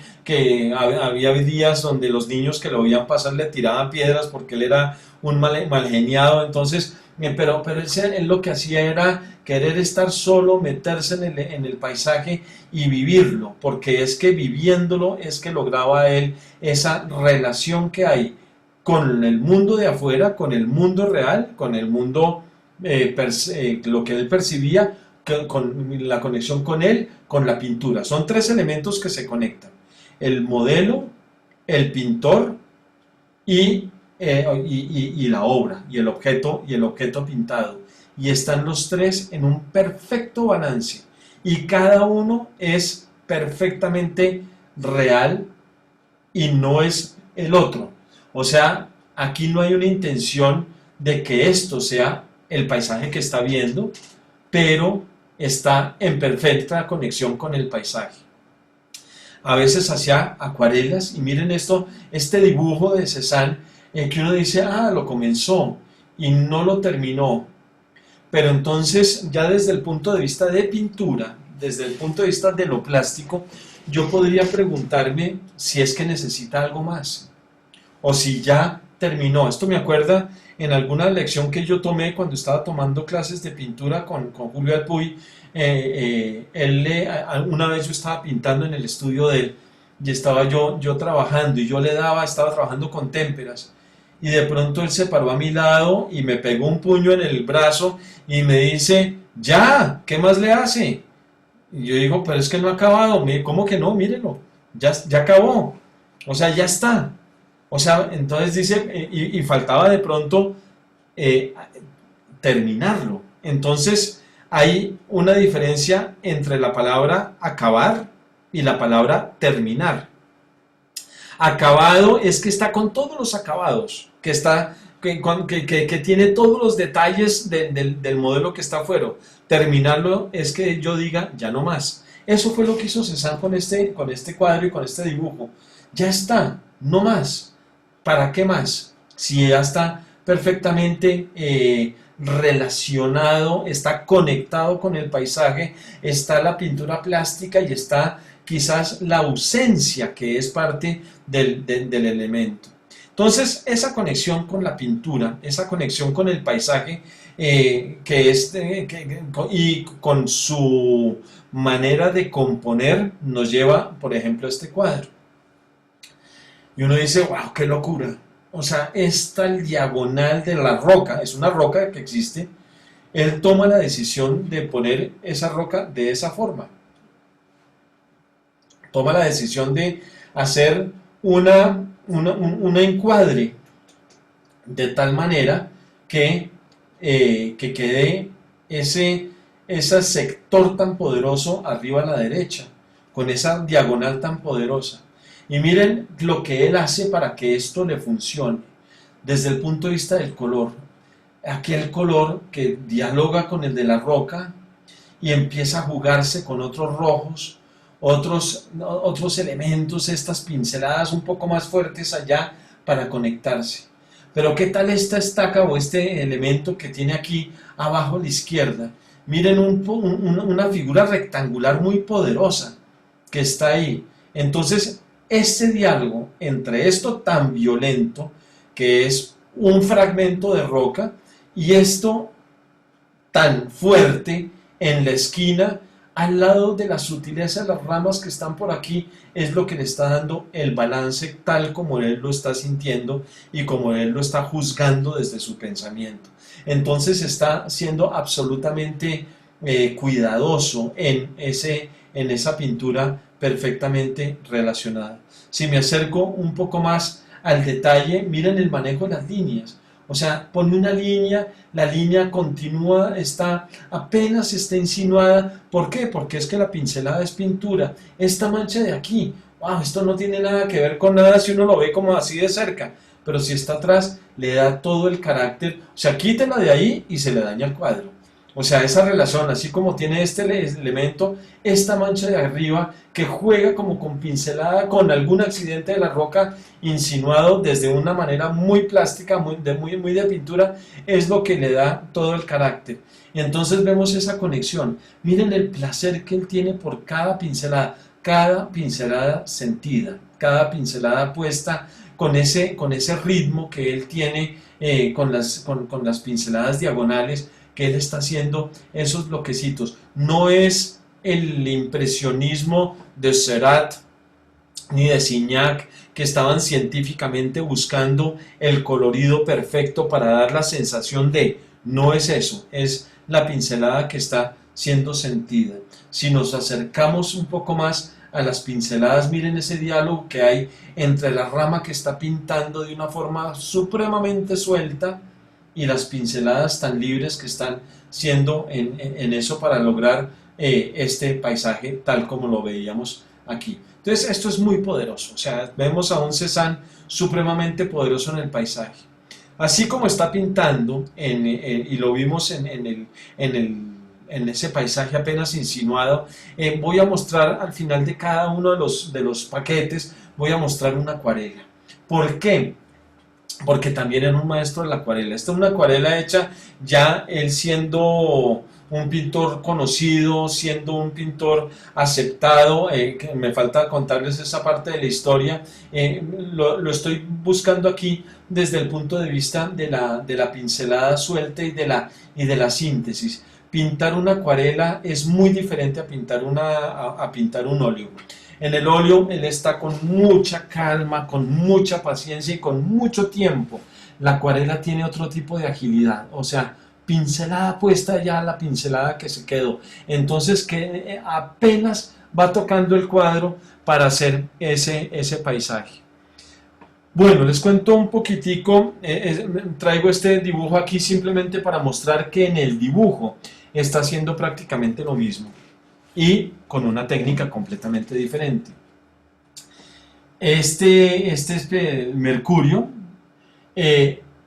había días donde los niños que lo veían pasar le tiraban piedras porque él era un mal geniado. Entonces, pero él lo que hacía era querer estar solo, meterse en el paisaje y vivirlo, porque es que viviéndolo es que lograba él esa relación que hay con el mundo de afuera, con el mundo real, con el mundo, lo que él percibía, con la conexión con él, con la pintura. Son tres elementos que se conectan: el modelo, el pintor y la obra, y el objeto pintado. Y están los tres en un perfecto balance. Y cada uno es perfectamente real y no es el otro. O sea, aquí no hay una intención de que esto sea el paisaje que está viendo, pero está en perfecta conexión con el paisaje. A veces hacía acuarelas, y miren esto, este dibujo de Cézanne, que uno dice, lo comenzó y no lo terminó. Pero entonces, ya desde el punto de vista de pintura, desde el punto de vista de lo plástico, yo podría preguntarme si es que necesita algo más, o si ya terminó. Esto me acuerda en alguna lección que yo tomé cuando estaba tomando clases de pintura con Julio Alpuy. Una vez yo estaba pintando en el estudio de él, y estaba yo trabajando, y estaba trabajando con témperas, y de pronto él se paró a mi lado y me pegó un puño en el brazo y me dice, ya, ¿qué más le hace? Y yo digo, pero es que no ha acabado. ¿Cómo que no? Mírenlo, ya acabó, o sea, ya está. O sea, entonces dice, y faltaba de pronto eh, terminarlo. Entonces hay una diferencia entre la palabra acabar y la palabra terminar. Acabado es que está con todos los acabados, que tiene todos los detalles del modelo que está afuera. Terminarlo es que yo diga, ya no más. Eso fue lo que hizo Cézanne con este cuadro y con este dibujo. Ya está, no más. ¿Para qué más? Si ya está perfectamente relacionado, está conectado con el paisaje, está la pintura plástica y está quizás la ausencia que es parte del elemento. Entonces, esa conexión con la pintura, esa conexión con el paisaje, y con su manera de componer, nos lleva, por ejemplo, a este cuadro. Y uno dice, wow, qué locura. O sea, esta diagonal de la roca, es una roca que existe, él toma la decisión de poner esa roca de esa forma. Toma la decisión de hacer un encuadre de tal manera que quede ese sector tan poderoso arriba a la derecha, con esa diagonal tan poderosa. Y miren lo que él hace para que esto le funcione, desde el punto de vista del color. Aquel color que dialoga con el de la roca y empieza a jugarse con otros rojos, otros elementos, estas pinceladas un poco más fuertes allá para conectarse. Pero ¿qué tal esta estaca o este elemento que tiene aquí abajo a la izquierda? Miren una figura rectangular muy poderosa que está ahí. Entonces, este diálogo entre esto tan violento, que es un fragmento de roca, y esto tan fuerte en la esquina, al lado de la sutileza de las ramas que están por aquí, es lo que le está dando el balance tal como él lo está sintiendo y como él lo está juzgando desde su pensamiento. Entonces está siendo absolutamente cuidadoso en esa pintura perfectamente relacionada. Si me acerco un poco más al detalle, miren el manejo de las líneas. O sea, pone una línea, la línea continúa, apenas está insinuada. ¿Por qué? Porque es que la pincelada es pintura. Esta mancha de aquí, wow, esto no tiene nada que ver con nada si uno lo ve como así de cerca. Pero si está atrás, le da todo el carácter. O sea, quítela de ahí y se le daña el cuadro. O sea, esa relación, así como tiene este elemento, esta mancha de arriba que juega como con pincelada con algún accidente de la roca insinuado desde una manera muy plástica, muy de pintura, es lo que le da todo el carácter. Y entonces vemos esa conexión. Miren el placer que él tiene por cada pincelada sentida, cada pincelada puesta con ese ritmo que él tiene con las pinceladas diagonales que él está haciendo esos bloquecitos. No es el impresionismo de Seurat ni de Signac, que estaban científicamente buscando el colorido perfecto para dar la sensación de, no es eso, es la pincelada que está siendo sentida. Si nos acercamos un poco más a las pinceladas, miren ese diálogo que hay entre la rama que está pintando de una forma supremamente suelta y las pinceladas tan libres que están siendo en eso para lograr este paisaje tal como lo veíamos aquí. Entonces esto es muy poderoso, o sea, vemos a un Cézanne supremamente poderoso en el paisaje. Así como está pintando, y lo vimos en ese paisaje apenas insinuado, voy a mostrar al final de cada uno de los paquetes, voy a mostrar una acuarela. ¿Por qué? Porque también era un maestro de la acuarela. Esta es una acuarela hecha ya él siendo un pintor conocido, siendo un pintor aceptado, que me falta contarles esa parte de la historia, lo estoy buscando aquí desde el punto de vista de la pincelada suelta y de la síntesis. Pintar una acuarela es muy diferente a pintar un óleo. En el óleo él está con mucha calma, con mucha paciencia y con mucho tiempo. La acuarela tiene otro tipo de agilidad, o sea, pincelada puesta ya la pincelada que se quedó. Entonces que apenas va tocando el cuadro para hacer ese paisaje. Bueno, les cuento un poquitico, traigo este dibujo aquí simplemente para mostrar que en el dibujo está haciendo prácticamente lo mismo y con una técnica completamente diferente. Este es Mercurio,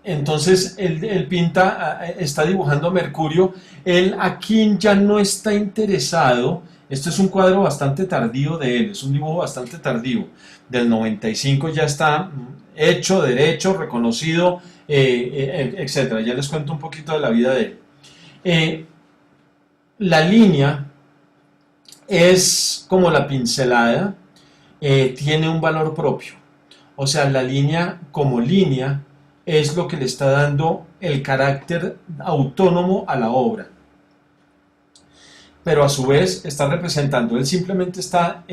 entonces él pinta, está dibujando a Mercurio, él aquí ya no está interesado, esto es un cuadro bastante tardío de él, es un dibujo bastante tardío, del 95 ya está hecho, derecho, reconocido, etc. Ya les cuento un poquito de la vida de él. La línea es como la pincelada, tiene un valor propio. O sea, la línea como línea es lo que le está dando el carácter autónomo a la obra. Pero a su vez está representando, él simplemente está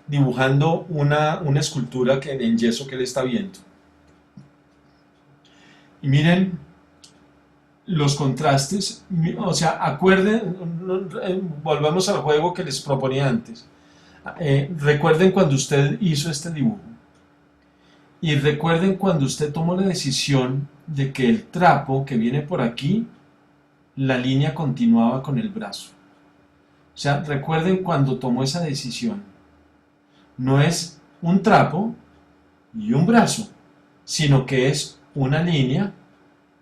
dibujando una escultura en yeso que él está viendo. Y miren los contrastes, o sea, acuerden, volvemos al juego que les proponía antes. Recuerden cuando usted hizo este dibujo y recuerden cuando usted tomó la decisión de que el trapo que viene por aquí, la línea continuaba con el brazo. O sea, recuerden cuando tomó esa decisión. No es un trapo y un brazo, sino que es una línea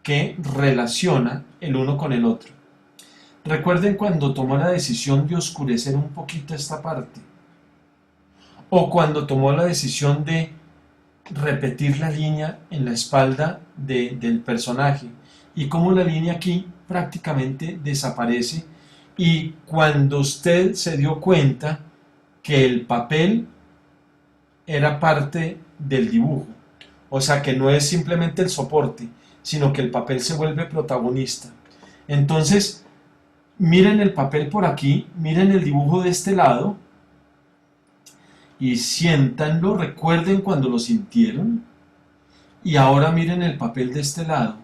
que relaciona el uno con el otro. Recuerden cuando tomó la decisión de oscurecer un poquito esta parte, o cuando tomó la decisión de repetir la línea en la espalda del personaje, y cómo la línea aquí prácticamente desaparece, y cuando usted se dio cuenta que el papel era parte del dibujo, o sea que no es simplemente el soporte, sino que el papel se vuelve protagonista. Entonces, miren el papel por aquí, miren el dibujo de este lado y siéntanlo, recuerden cuando lo sintieron y ahora miren el papel de este lado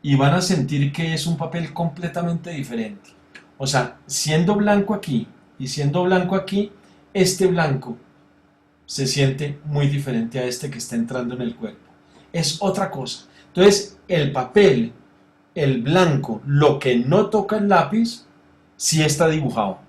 y van a sentir que es un papel completamente diferente. O sea, siendo blanco aquí y siendo blanco aquí, este blanco se siente muy diferente a este que está entrando en el cuerpo. Es otra cosa. Entonces, el papel, el blanco, lo que no toca el lápiz, sí está dibujado.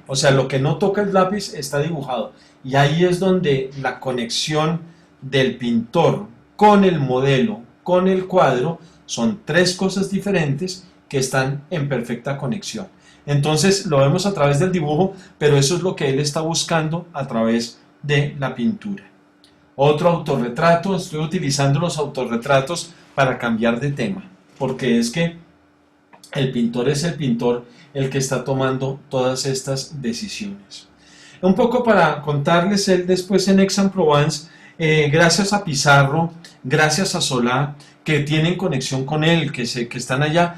O sea, lo que no toca el lápiz está dibujado. Y ahí es donde la conexión del pintor con el modelo, con el cuadro, Son tres cosas diferentes que están en perfecta conexión. Entonces lo vemos a través del dibujo, pero eso es lo que él está buscando a través de la pintura. Otro autorretrato, estoy utilizando los autorretratos para cambiar de tema, porque es que el pintor es el pintor el que está tomando todas estas decisiones. Un poco para contarles, él después en Aix-en-Provence, gracias a Pizarro, gracias a Solá, que tienen conexión con él, que están allá,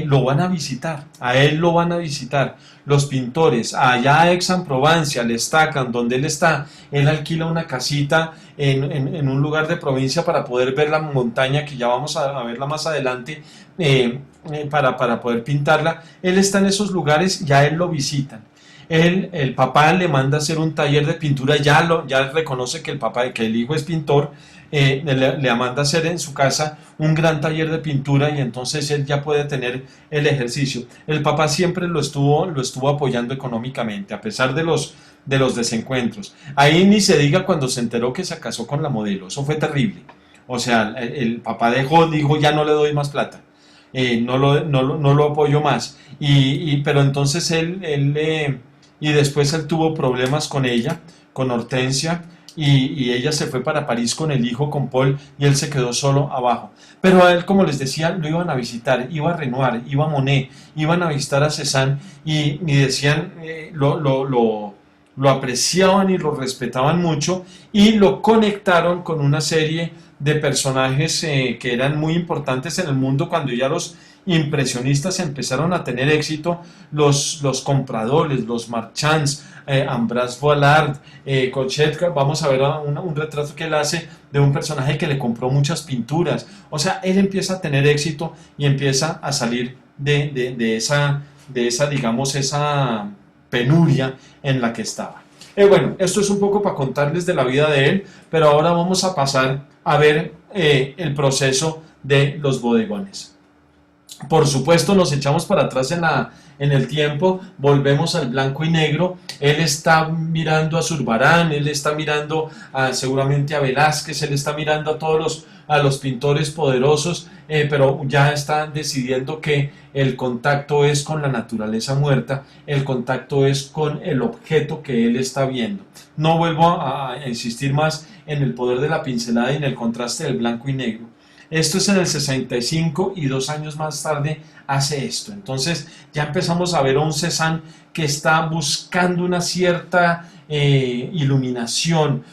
lo van a visitar, a él lo van a visitar. Los pintores, allá a Aix-en-Provence, al Estacan, donde él está, él alquila una casita en un lugar de provincia para poder ver la montaña, que ya vamos a verla más adelante, para poder pintarla. Él está en esos lugares, ya él lo visitan. El papá le manda a hacer un taller de pintura, ya reconoce que el hijo es pintor, le manda a hacer en su casa un gran taller de pintura y entonces él ya puede tener el ejercicio. El papá siempre lo estuvo apoyando económicamente, a pesar de los desencuentros. Ahí ni se diga cuando se enteró que se casó con la modelo, eso fue terrible. O sea, el papá dijo, ya no le doy más plata. No lo apoyo más. Pero entonces y después él tuvo problemas con ella, con Hortensia, y ella se fue para París con el hijo, con Paul, y él se quedó solo abajo. Pero a él, como les decía, lo iban a visitar, iba a Renoir, iba a Monet, iban a visitar a Cézanne, y decían, lo apreciaban y lo respetaban mucho, y lo conectaron con una serie de personajes que eran muy importantes en el mundo cuando ya los impresionistas empezaron a tener éxito, los compradores, los marchands, Ambroise Vollard, Cochet. Vamos a ver un retrato que él hace de un personaje que le compró muchas pinturas. O sea, él empieza a tener éxito y empieza a salir de esa, digamos, esa penuria en la que estaba. Bueno, esto es un poco para contarles de la vida de él, pero ahora vamos a pasar a ver el proceso de los bodegones. Por supuesto, nos echamos para atrás en el tiempo, volvemos al blanco y negro. Él está mirando a Zurbarán, él está mirando seguramente a Velázquez, él está mirando a todos los pintores poderosos, pero ya está decidiendo que el contacto es con la naturaleza muerta, el contacto es con el objeto que él está viendo. No vuelvo a insistir más en el poder de la pincelada y en el contraste del blanco y negro. Esto es en el 65 y 2 años más tarde hace esto. Entonces ya empezamos a ver a un Cézanne que está buscando una cierta iluminación,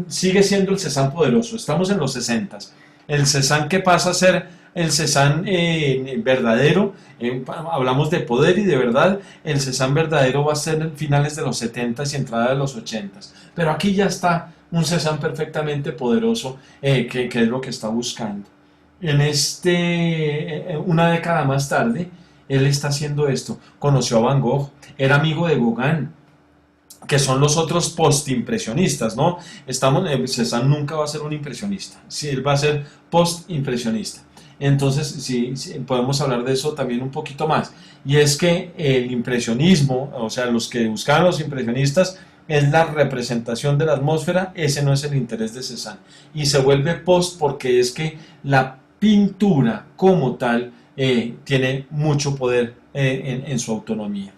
sigue siendo el Cézanne poderoso. Estamos en los 60. El Cézanne que pasa a ser el Cézanne verdadero, hablamos de poder y de verdad, el Cézanne verdadero va a ser en finales de los 70 y entrada de los 80. Pero aquí ya está un Cézanne perfectamente poderoso, que es lo que está buscando. Una década más tarde, él está haciendo esto. Conoció a Van Gogh, era amigo de Gauguin, que son los otros postimpresionistas, ¿no? Cézanne nunca va a ser un impresionista, sí, él va a ser postimpresionista. Entonces, sí, podemos hablar de eso también un poquito más. Y es que el impresionismo, o sea, los que buscaban los impresionistas, es la representación de la atmósfera, ese no es el interés de Cézanne. Y se vuelve post porque es que la pintura como tal tiene mucho poder en su autonomía.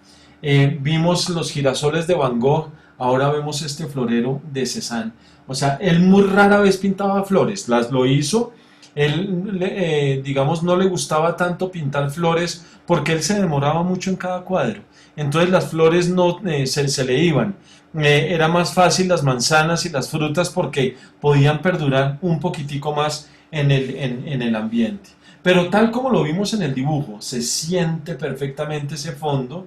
Vimos los girasoles de Van Gogh, ahora vemos este florero de Cézanne. O sea, él muy rara vez pintaba flores, lo hizo. Él, digamos, no le gustaba tanto pintar flores porque él se demoraba mucho en cada cuadro. Entonces las flores no se le iban. Era más fácil las manzanas y las frutas porque podían perdurar un poquitico más en el ambiente. Pero tal como lo vimos en el dibujo, se siente perfectamente ese fondo,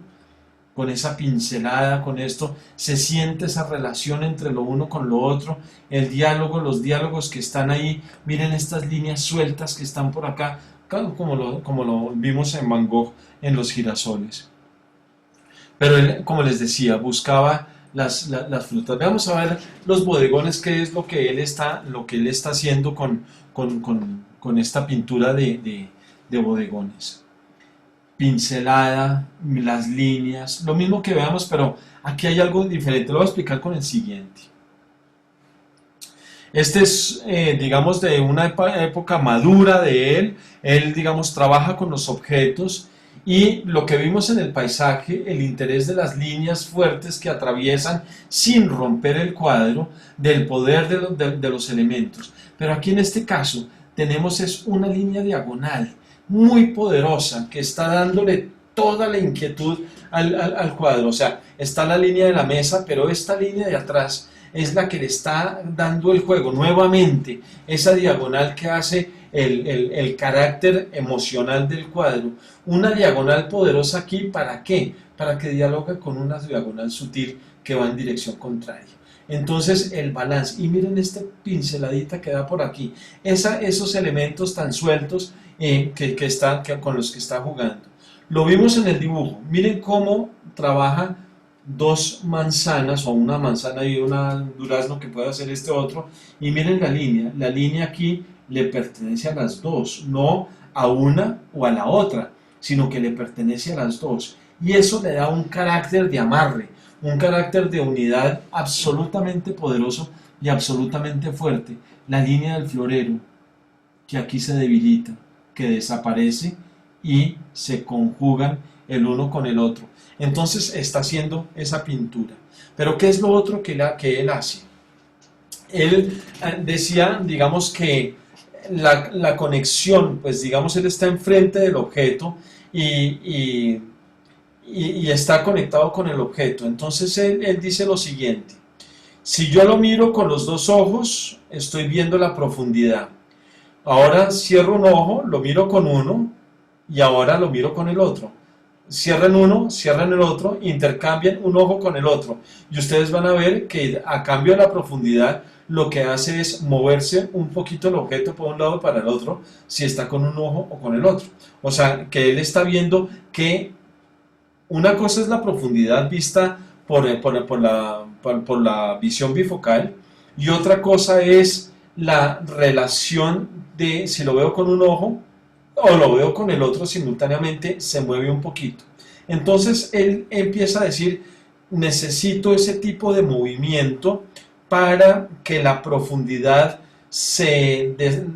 con esa pincelada, con esto, se siente esa relación entre lo uno con lo otro, el diálogo, los diálogos que están ahí, miren estas líneas sueltas que están por acá, como lo vimos en Van Gogh en los girasoles. Pero él, como les decía, buscaba las frutas. Vamos a ver los bodegones, qué es lo que él está haciendo con esta pintura de bodegones. Pincelada, las líneas, lo mismo que veamos, pero aquí hay algo diferente. Lo voy a explicar con el siguiente. Este es, digamos, de una época madura de él, digamos, trabaja con los objetos y lo que vimos en el paisaje, el interés de las líneas fuertes que atraviesan sin romper el cuadro, del poder de los elementos. Pero aquí en este caso tenemos es una línea diagonal muy poderosa que está dándole toda la inquietud al cuadro. O sea, está la línea de la mesa, pero esta línea de atrás es la que le está dando el juego nuevamente, esa diagonal que hace el carácter emocional del cuadro. Una diagonal poderosa aquí, ¿para qué? Para que dialogue con una diagonal sutil que va en dirección contraria. Entonces el balance, y miren esta pinceladita que da por aquí, esos elementos tan sueltos con los que está jugando. Lo vimos en el dibujo, miren cómo trabaja dos manzanas o una manzana y un durazno que puede hacer este otro, y miren la línea aquí le pertenece a las dos, no a una o a la otra, sino que le pertenece a las dos, y eso le da un carácter de amarre, un carácter de unidad absolutamente poderoso y absolutamente fuerte. La línea del florero, que aquí se debilita, que desaparece y se conjugan el uno con el otro. Entonces está haciendo esa pintura. Pero ¿qué es lo otro que él hace? Él decía, digamos que la conexión, pues digamos, él está enfrente del objeto y está conectado con el objeto. Entonces él dice lo siguiente: si yo lo miro con los dos ojos, estoy viendo la profundidad. Ahora cierro un ojo, lo miro con uno y ahora lo miro con el otro. Cierran uno, cierran el otro, intercambian un ojo con el otro. Y ustedes van a ver que a cambio de la profundidad, lo que hace es moverse un poquito el objeto por un lado para el otro, si está con un ojo o con el otro. O sea, que él está viendo que una cosa es la profundidad vista por la visión bifocal y otra cosa es la relación de si lo veo con un ojo o lo veo con el otro simultáneamente, se mueve un poquito. Entonces él empieza a decir, necesito ese tipo de movimiento para que la profundidad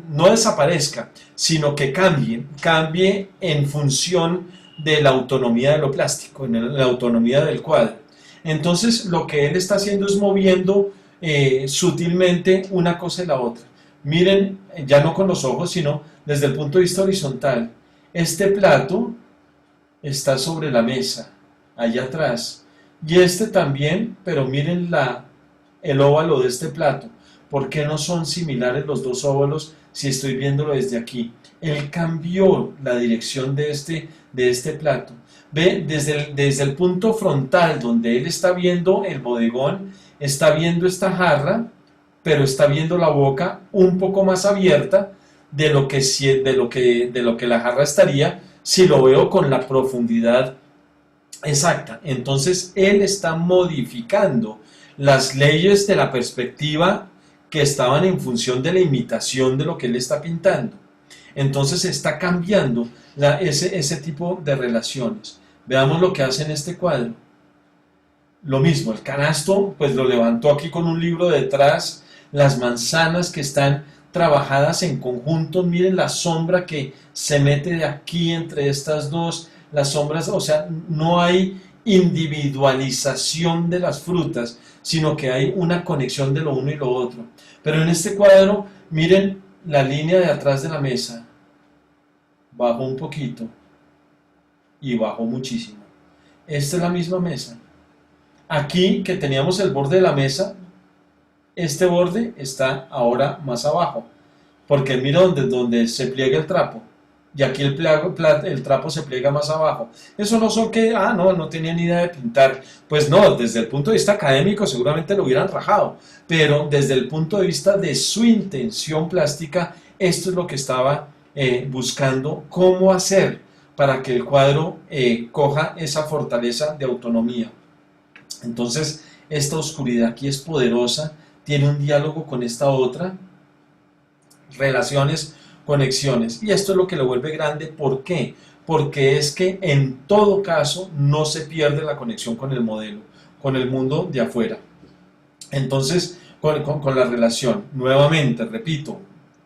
no desaparezca, sino que cambie en función de la autonomía de lo plástico, en la autonomía del cuadro. Entonces lo que él está haciendo es moviendo sutilmente una cosa y la otra. Miren, ya no con los ojos, sino desde el punto de vista horizontal. Este plato está sobre la mesa, allá atrás, y este también, pero miren el óvalo de este plato. ¿Por qué no son similares los dos óvalos si estoy viéndolo desde aquí? Él cambió la dirección de este plato. Ve, desde el punto frontal donde él está viendo el bodegón, está viendo esta jarra, pero está viendo la boca un poco más abierta de lo que la jarra estaría si lo veo con la profundidad exacta. Entonces él está modificando las leyes de la perspectiva que estaban en función de la imitación de lo que él está pintando. Entonces está cambiando ese tipo de relaciones. Veamos lo que hace en este cuadro. Lo mismo, el canasto, pues lo levantó aquí con un libro detrás, las manzanas que están trabajadas en conjunto, miren la sombra que se mete de aquí entre estas dos, las sombras, o sea, no hay individualización de las frutas, sino que hay una conexión de lo uno y lo otro. Pero en este cuadro, miren la línea de atrás de la mesa, bajó un poquito y bajó muchísimo. Esta es la misma mesa. Aquí que teníamos el borde de la mesa, este borde está ahora más abajo, porque mira donde se pliega el trapo, y aquí el trapo se pliega más abajo. Eso no son que, no tenía ni idea de pintar. Pues no, desde el punto de vista académico seguramente lo hubieran rajado, pero desde el punto de vista de su intención plástica, esto es lo que estaba buscando cómo hacer para que el cuadro coja esa fortaleza de autonomía. Entonces, esta oscuridad aquí es poderosa, tiene un diálogo con esta otra, relaciones, conexiones, y esto es lo que lo vuelve grande. ¿Por qué? Porque es que en todo caso no se pierde la conexión con el modelo, con el mundo de afuera. Entonces, con la relación. Nuevamente, repito,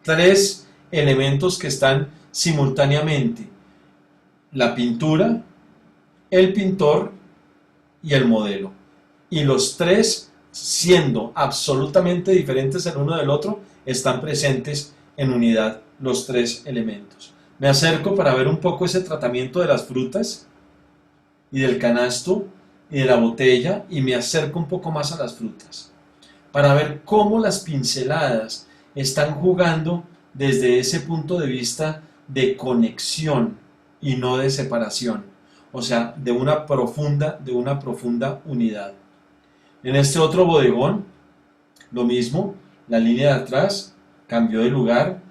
tres elementos que están simultáneamente: la pintura, el pintor y el modelo. Y los tres, siendo absolutamente diferentes el uno del otro, están presentes en unidad los tres elementos. Me acerco para ver un poco ese tratamiento de las frutas y del canasto y de la botella, y me acerco un poco más a las frutas para ver cómo las pinceladas están jugando desde ese punto de vista de conexión y no de separación, o sea, de una profunda unidad. En este otro bodegón, lo mismo, la línea de atrás cambió de lugar,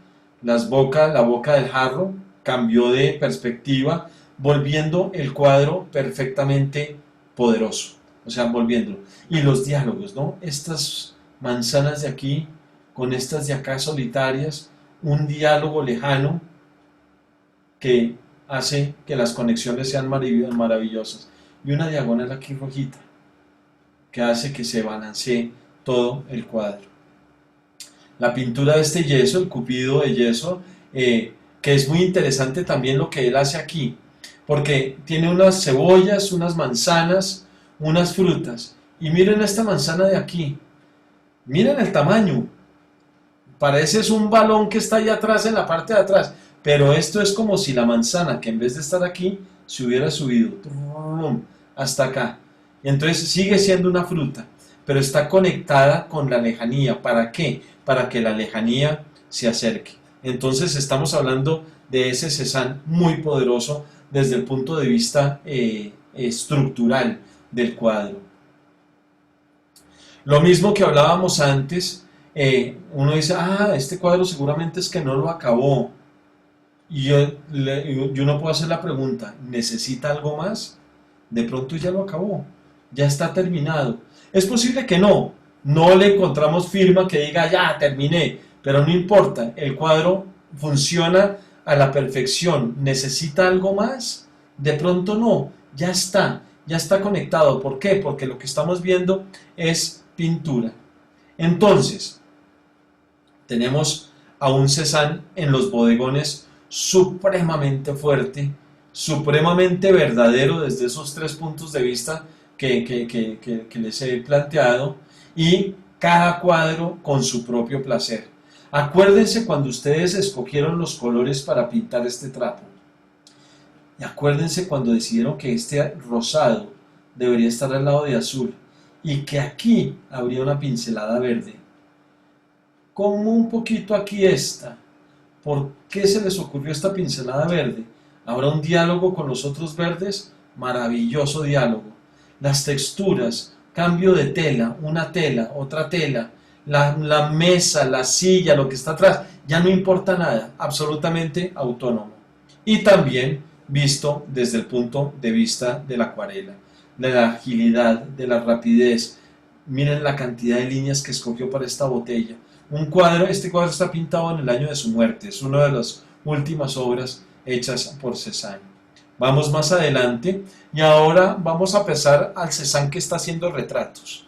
la boca del jarro cambió de perspectiva, volviendo el cuadro perfectamente poderoso, o sea, volviéndolo. Y los diálogos, ¿no? Estas manzanas de aquí con estas de acá solitarias, un diálogo lejano que hace que las conexiones sean maravillosas. Y una diagonal aquí rojita, que hace que se balancee todo el cuadro. La pintura de este yeso, el Cupido de yeso, que es muy interesante también lo que él hace aquí, porque tiene unas cebollas, unas manzanas, unas frutas. Y miren esta manzana de aquí, miren el tamaño, parece es un balón que está ahí atrás, en la parte de atrás, pero esto es como si la manzana, que en vez de estar aquí, se hubiera subido hasta acá. Y entonces sigue siendo una fruta, pero está conectada con la lejanía. ¿Para qué? Para que la lejanía se acerque. Entonces estamos hablando de ese Cézanne muy poderoso desde el punto de vista estructural del cuadro. Lo mismo que hablábamos antes, uno dice, este cuadro seguramente es que no lo acabó. Y uno puede hacer la pregunta, ¿necesita algo más? De pronto ya lo acabó, ya está terminado. Es posible que no le encontramos firma que diga, ya terminé, pero no importa, el cuadro funciona a la perfección. ¿Necesita algo más? De pronto no, ya está conectado. ¿Por qué? Porque lo que estamos viendo es pintura. Entonces, tenemos a un Cézanne en los bodegones supremamente fuerte, supremamente verdadero desde esos tres puntos de vista que les he planteado, y cada cuadro con su propio placer. Acuérdense cuando ustedes escogieron los colores para pintar este trapo, y acuérdense cuando decidieron que este rosado debería estar al lado de azul y que aquí habría una pincelada verde, como un poquito aquí está. ¿Por qué se les ocurrió esta pincelada verde? ¿Habrá un diálogo con los otros verdes? Maravilloso diálogo. Las texturas, cambio de tela, una tela, otra tela, la mesa, la silla, lo que está atrás, ya no importa nada, absolutamente autónomo. Y también visto desde el punto de vista de la acuarela, de la agilidad, de la rapidez. Miren la cantidad de líneas que escogió para esta botella. Este cuadro está pintado en el año de su muerte, es una de las últimas obras hechas por Cézanne. Vamos más adelante y ahora vamos a pasar al Cézanne que está haciendo retratos.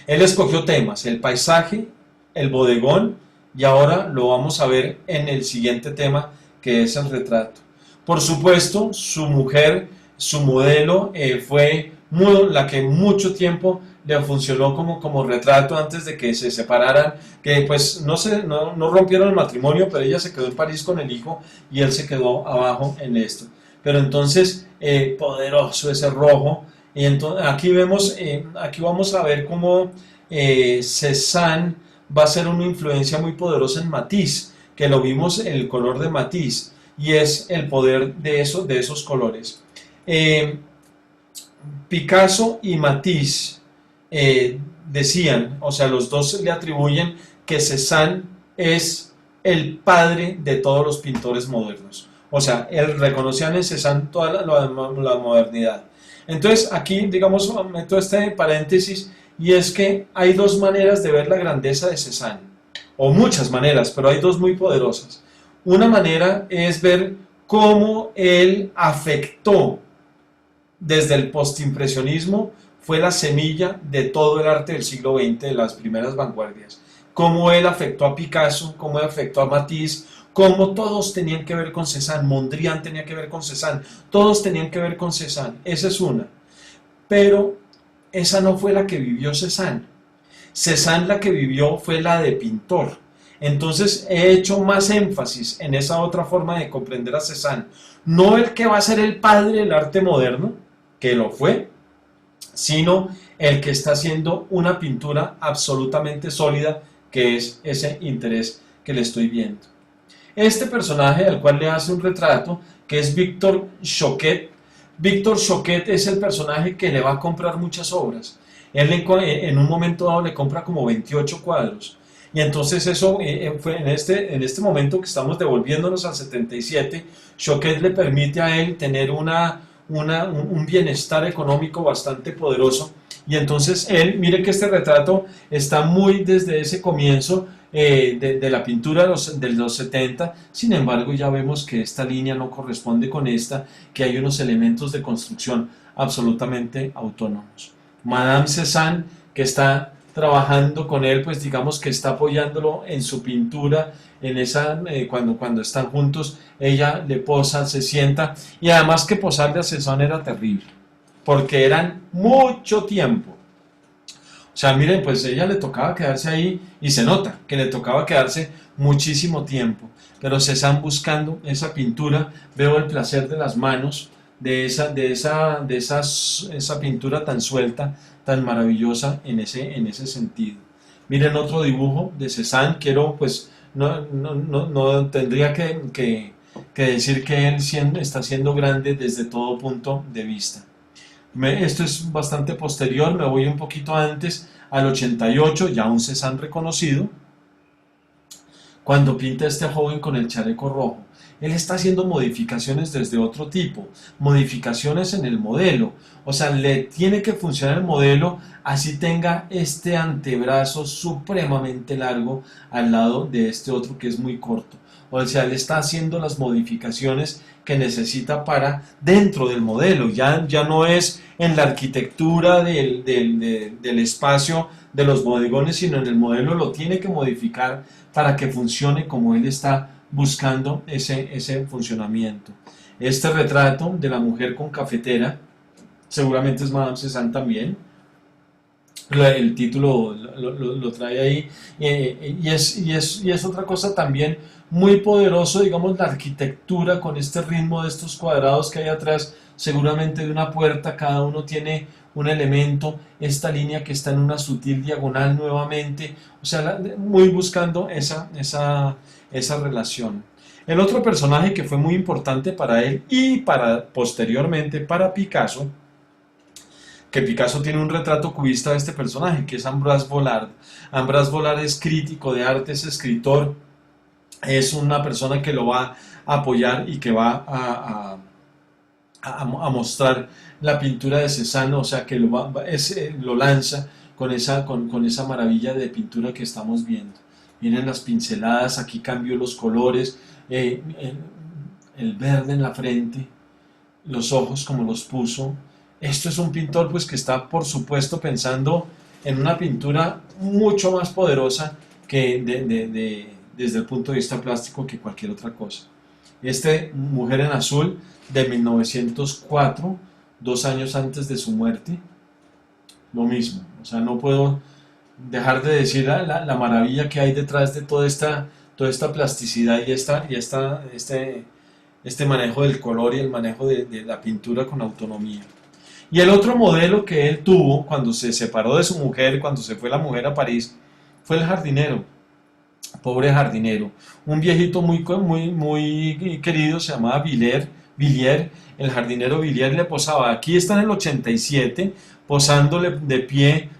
Él escogió temas, el paisaje, el bodegón, y ahora lo vamos a ver en el siguiente tema, que es el retrato. Por supuesto, su mujer, su modelo, fue la que mucho tiempo le funcionó como retrato antes de que se separaran, que pues no rompieron el matrimonio, pero ella se quedó en París con el hijo y él se quedó abajo en esto. Pero entonces, poderoso ese rojo. Y entonces, aquí vamos a ver cómo Cézanne va a ser una influencia muy poderosa en Matisse, que lo vimos en el color de Matisse, y es el poder de esos colores. Picasso y Matisse decían, o sea, los dos le atribuyen que Cézanne es el padre de todos los pintores modernos. O sea, él reconocían en Cézanne toda la modernidad. Entonces, aquí, digamos, meto este paréntesis, y es que hay dos maneras de ver la grandeza de Cézanne, o muchas maneras, pero hay dos muy poderosas. Una manera es ver cómo él afectó desde el postimpresionismo fue la semilla de todo el arte del siglo XX, de las primeras vanguardias. Cómo él afectó a Picasso, cómo él afectó a Matisse, cómo todos tenían que ver con Cézanne, Mondrian tenía que ver con Cézanne, todos tenían que ver con Cézanne, esa es una. Pero esa no fue la que vivió Cézanne. Cézanne la que vivió fue la de pintor. Entonces he hecho más énfasis en esa otra forma de comprender a Cézanne. No el que va a ser el padre del arte moderno, que lo fue, sino el que está haciendo una pintura absolutamente sólida, que es ese interés que le estoy viendo. Este personaje al cual le hace un retrato, que es Victor Choquet. Víctor Choquet es el personaje que le va a comprar muchas obras. Él en un momento dado le compra como 28 cuadros. Y entonces eso fue en este momento que estamos devolviéndonos al 77, Choquet le permite a él tener un bienestar económico bastante poderoso. Y entonces él, mire que este retrato está muy desde ese comienzo de la pintura de los 70, sin embargo ya vemos que esta línea no corresponde con esta, que hay unos elementos de construcción absolutamente autónomos. Madame Cézanne, que está trabajando con él, pues digamos que está apoyándolo en su pintura, en esa, cuando están juntos, ella le posa, se sienta, y además que posarle a Cézanne era terrible, porque eran mucho tiempo. O sea, miren, pues ella le tocaba quedarse ahí y se nota que le tocaba quedarse muchísimo tiempo. Pero Cézanne buscando esa pintura, veo el placer de las manos, esa pintura tan suelta, tan maravillosa en ese sentido. Miren otro dibujo de Cézanne, quiero pues, no tendría que decir que él está siendo grande desde todo punto de vista. Esto es bastante posterior, me voy un poquito antes, al 88, ya un Cézanne reconocido, cuando pinta a este joven con el chaleco rojo. Él está haciendo modificaciones desde otro tipo, modificaciones en el modelo, o sea, le tiene que funcionar el modelo así tenga este antebrazo supremamente largo al lado de este otro que es muy corto. O sea, él está haciendo las modificaciones que necesita para dentro del modelo, ya no es en la arquitectura del espacio de los bodegones, sino en el modelo lo tiene que modificar para que funcione como él está buscando ese funcionamiento. Este retrato de la mujer con cafetera, seguramente es Madame Cézanne también, el título lo trae ahí, y es otra cosa también muy poderoso, digamos, la arquitectura con este ritmo de estos cuadrados que hay atrás, seguramente de una puerta, cada uno tiene un elemento, esta línea que está en una sutil diagonal nuevamente, o sea, muy buscando esa relación. El otro personaje que fue muy importante para él y posteriormente para Picasso, que Picasso tiene un retrato cubista de este personaje, que es Ambroise Vollard. Ambroise Vollard es crítico de arte, es escritor, es una persona que lo va a apoyar y que va a mostrar la pintura de Cézanne, o sea que lo lanza con esa maravilla de pintura que estamos viendo. Miren las pinceladas, aquí cambio los colores, el verde en la frente, los ojos como los puso. Esto es un pintor pues que está por supuesto pensando en una pintura mucho más poderosa que desde el punto de vista plástico que cualquier otra cosa. Mujer en Azul de 1904, 2 años antes de su muerte, lo mismo, o sea, no puedo dejar de decir la maravilla que hay detrás de toda esta plasticidad y este manejo del color y el manejo de la pintura con autonomía. Y el otro modelo que él tuvo cuando se separó de su mujer, cuando se fue la mujer a París, fue el jardinero, pobre jardinero, un viejito muy querido, se llamaba Villiers, el jardinero Villiers le posaba, aquí está en el 87, posándole de pie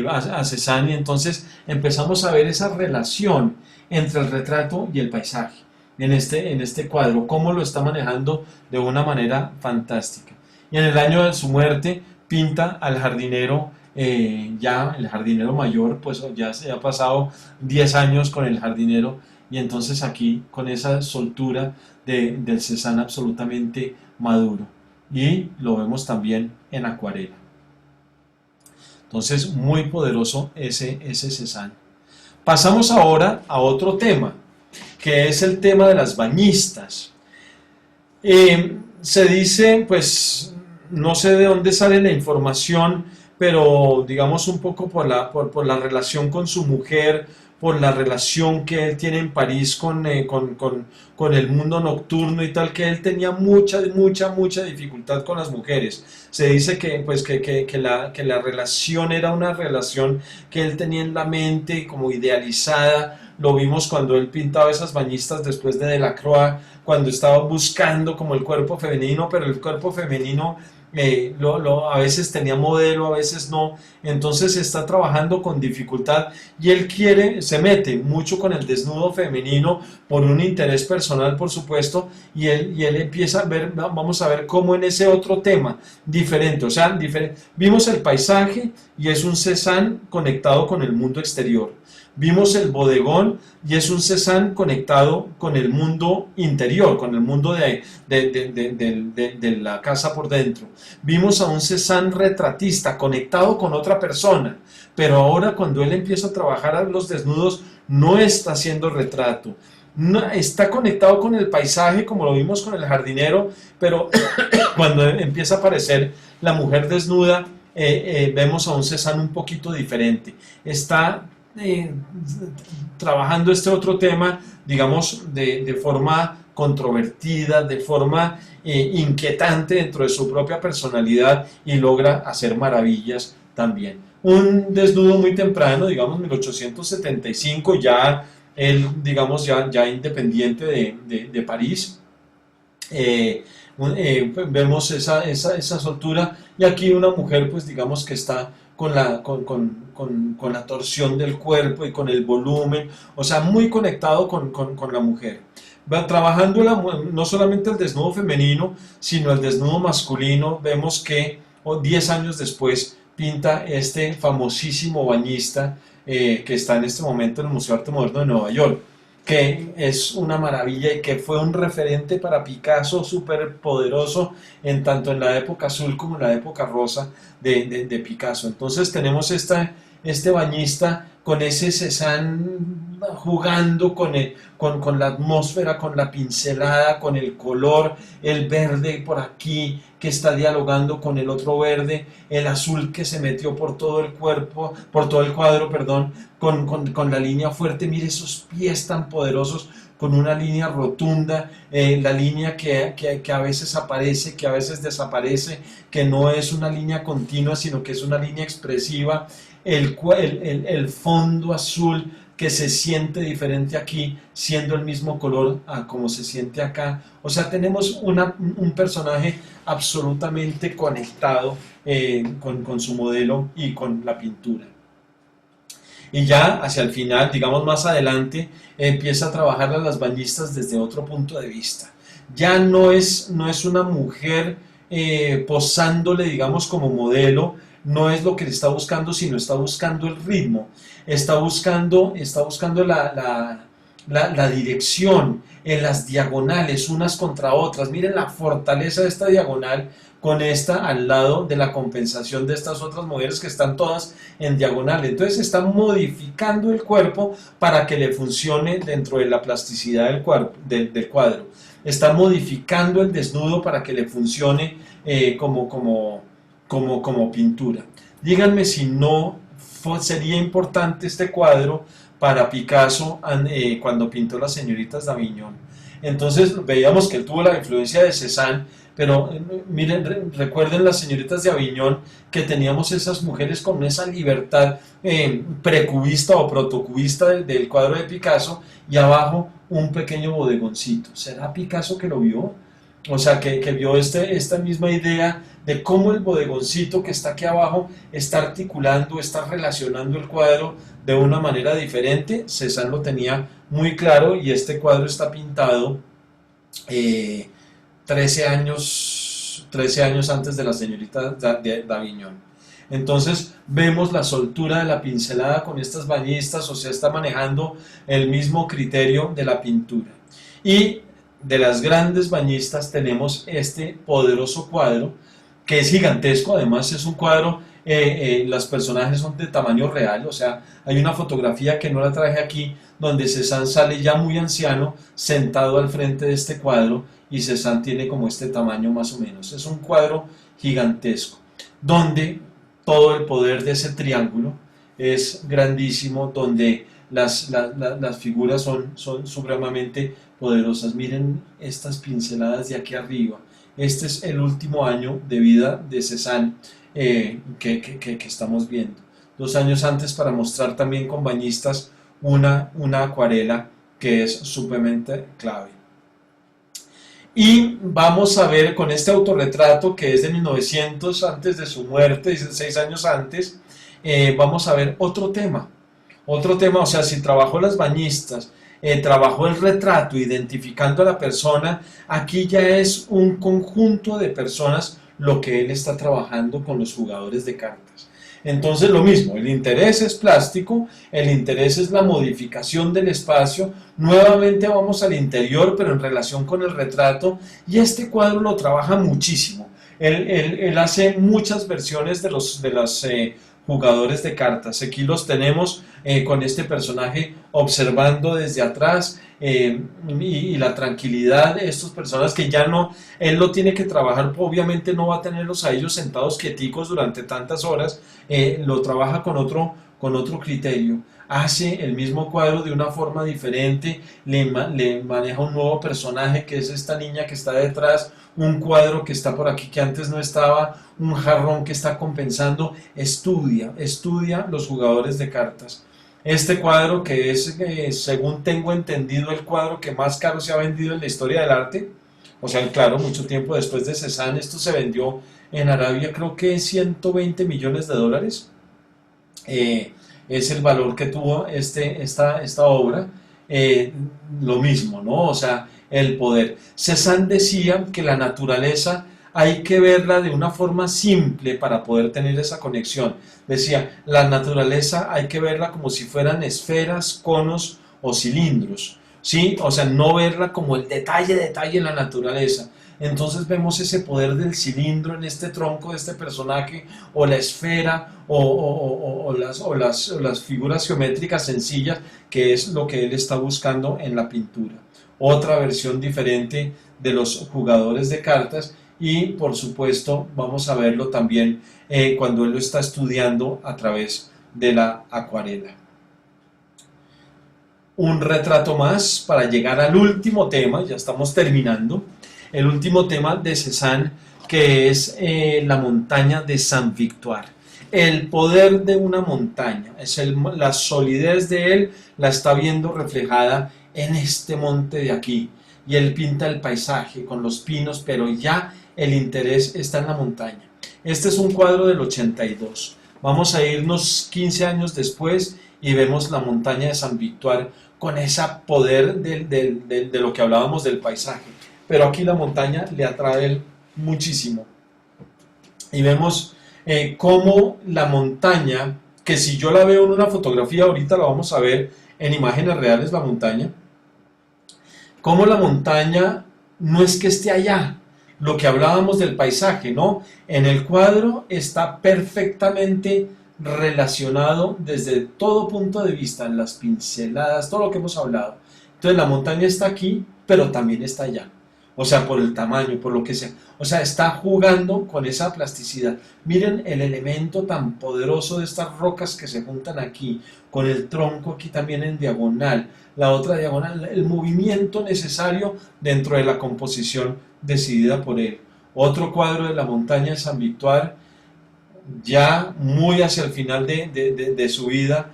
a Cézanne, y entonces empezamos a ver esa relación entre el retrato y el paisaje en este cuadro, cómo lo está manejando de una manera fantástica. Y en el año de su muerte pinta al jardinero, ya el jardinero mayor, pues ya se ha pasado 10 años con el jardinero, y entonces aquí con esa soltura del Cézanne absolutamente maduro, y lo vemos también en acuarela. Entonces, muy poderoso ese Cézanne. Pasamos ahora a otro tema, que es el tema de las bañistas. Se dice, pues, no sé de dónde sale la información, pero digamos un poco por la relación con su mujer, por la relación que él tiene en París con el mundo nocturno y tal, que él tenía mucha dificultad con las mujeres. Se dice que, pues, que la relación era una relación que él tenía en la mente como idealizada. Lo vimos cuando él pintaba esas bañistas después de Delacroix, cuando estaba buscando como el cuerpo femenino, pero el cuerpo femenino a veces tenía modelo, a veces no, entonces está trabajando con dificultad y él se mete mucho con el desnudo femenino por un interés personal, por supuesto, y él empieza a ver, vamos a ver cómo en ese otro tema, diferente, o sea, vimos el paisaje y es un Cézanne conectado con el mundo exterior. Vimos el bodegón y es un Cézanne conectado con el mundo interior, con el mundo de la casa por dentro. Vimos a un Cézanne retratista conectado con otra persona, pero ahora cuando él empieza a trabajar a los desnudos no está haciendo retrato. No, está conectado con el paisaje como lo vimos con el jardinero, pero cuando empieza a aparecer la mujer desnuda, vemos a un Cézanne un poquito diferente. Está trabajando este otro tema, digamos, de forma controvertida, de forma inquietante dentro de su propia personalidad y logra hacer maravillas también. Un desnudo muy temprano, digamos 1875, ya él, digamos, ya independiente de París. Vemos esa soltura y aquí una mujer, pues digamos que está con la torsión del cuerpo y con el volumen, o sea, muy conectado con la mujer. Va trabajando no solamente el desnudo femenino, sino el desnudo masculino. Vemos que 10 años después pinta este famosísimo bañista que está en este momento en el Museo de Arte Moderno de Nueva York, que es una maravilla y que fue un referente para Picasso súper poderoso tanto en la época azul como en la época rosa de Picasso. Entonces tenemos este bañista con ese Cézanne jugando con la atmósfera, con la pincelada, con el color, el verde por aquí que está dialogando con el otro verde, el azul que se metió por todo el cuerpo, por todo el cuadro, perdón, con la línea fuerte. Mire esos pies tan poderosos, con una línea rotunda, la línea que a veces aparece, que a veces desaparece, que no es una línea continua, sino que es una línea expresiva, el fondo azul que se siente diferente aquí, siendo el mismo color a como se siente acá. O sea, tenemos un personaje absolutamente conectado con su modelo y con la pintura. Y ya hacia el final, digamos más adelante, empieza a trabajar a las bañistas desde otro punto de vista. Ya no es una mujer posándole, digamos, como modelo, no es lo que le está buscando, sino está buscando el ritmo, está buscando la dirección en las diagonales, unas contra otras. Miren la fortaleza de esta diagonal con esta al lado de la compensación de estas otras mujeres que están todas en diagonal. Entonces está modificando el cuerpo para que le funcione dentro de la plasticidad del cuadro. Está modificando el desnudo para que le funcione como pintura. Díganme si no sería importante este cuadro para Picasso cuando pintó Las señoritas d'Avignon. Entonces veíamos que él tuvo la influencia de Cézanne, pero miren, recuerden Las señoritas de Avignon, que teníamos esas mujeres con esa libertad precubista o protocubista del cuadro de Picasso, y abajo un pequeño bodegoncito. ¿Será Picasso que lo vio? O sea, que vio esta misma idea de cómo el bodegoncito que está aquí abajo está articulando, está relacionando el cuadro de una manera diferente. Cézanne lo tenía muy claro, y este cuadro está pintado 13 años antes de La señorita d'Avignon. Entonces vemos la soltura de la pincelada con estas bañistas, o sea, está manejando el mismo criterio de la pintura. Y de las grandes bañistas tenemos este poderoso cuadro, que es gigantesco. Además es un cuadro los personajes son de tamaño real, o sea, hay una fotografía que no la traje aquí, donde Cézanne sale ya muy anciano, sentado al frente de este cuadro, y Cézanne tiene como este tamaño más o menos. Es un cuadro gigantesco, donde todo el poder de ese triángulo es grandísimo, donde las figuras son supremamente poderosas. Miren estas pinceladas de aquí arriba. Este es el último año de vida de Cézanne que estamos viendo. 2 años antes, para mostrar también con bañistas una acuarela que es supremamente clave. Y vamos a ver con este autorretrato que es de 1900, antes de su muerte, 6 años antes, vamos a ver otro tema, o sea, si trabajó las bañistas, trabajó el retrato identificando a la persona, aquí ya es un conjunto de personas lo que él está trabajando con los jugadores de cartas. Entonces lo mismo, el interés es plástico, el interés es la modificación del espacio, nuevamente vamos al interior pero en relación con el retrato, y este cuadro lo trabaja muchísimo. Él hace muchas versiones de los jugadores de cartas. Aquí los tenemos con este personaje observando desde atrás, y la tranquilidad de estas personas que ya no, él lo tiene que trabajar, obviamente no va a tenerlos a ellos sentados quieticos durante tantas horas, lo trabaja con otro criterio, hace el mismo cuadro de una forma diferente, le maneja un nuevo personaje que es esta niña que está detrás, un cuadro que está por aquí que antes no estaba, un jarrón que está compensando, estudia los jugadores de cartas. Este cuadro que es, según tengo entendido, el cuadro que más caro se ha vendido en la historia del arte, o sea, claro, mucho tiempo después de Cézanne, esto se vendió en Arabia, creo que 120 millones de dólares, es el valor que tuvo esta obra, lo mismo, ¿no? O sea, el poder. Cézanne decía que la naturaleza hay que verla de una forma simple para poder tener esa conexión. Decía, la naturaleza hay que verla como si fueran esferas, conos o cilindros, ¿sí? O sea, no verla como el detalle en la naturaleza. Entonces vemos ese poder del cilindro en este tronco de este personaje, o la esfera, o las figuras geométricas sencillas, que es lo que él está buscando en la pintura. Otra versión diferente de los jugadores de cartas, y por supuesto vamos a verlo también cuando él lo está estudiando a través de la acuarela. Un retrato más para llegar al último tema, ya estamos terminando. El último tema de Cézanne, que es la montaña de Saint-Victoire. El poder de una montaña, la solidez de él la está viendo reflejada en este monte de aquí. Y él pinta el paisaje con los pinos, pero ya el interés está en la montaña. Este es un cuadro del 82. Vamos a irnos 15 años después y vemos la montaña de Saint-Victoire con ese poder de lo que hablábamos del paisaje. Pero aquí la montaña le atrae muchísimo. Y vemos cómo la montaña, que si yo la veo en una fotografía, ahorita la vamos a ver en imágenes reales, la montaña, cómo la montaña no es que esté allá, lo que hablábamos del paisaje, ¿no? En el cuadro está perfectamente relacionado desde todo punto de vista, en las pinceladas, todo lo que hemos hablado. Entonces la montaña está aquí, pero también está allá. O sea, por el tamaño, por lo que sea. O sea, está jugando con esa plasticidad. Miren el elemento tan poderoso de estas rocas que se juntan aquí, con el tronco aquí también en diagonal, la otra diagonal, el movimiento necesario dentro de la composición decidida por él. Otro cuadro de la montaña de Saint-Victoire, ya muy hacia el final de su vida,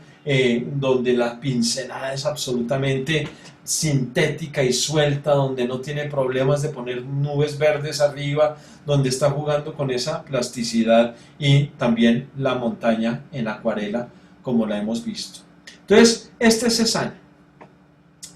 donde la pincelada es absolutamente sintética y suelta, donde no tiene problemas de poner nubes verdes arriba, donde está jugando con esa plasticidad, y también la montaña en acuarela como la hemos visto. Entonces, este es Cézanne.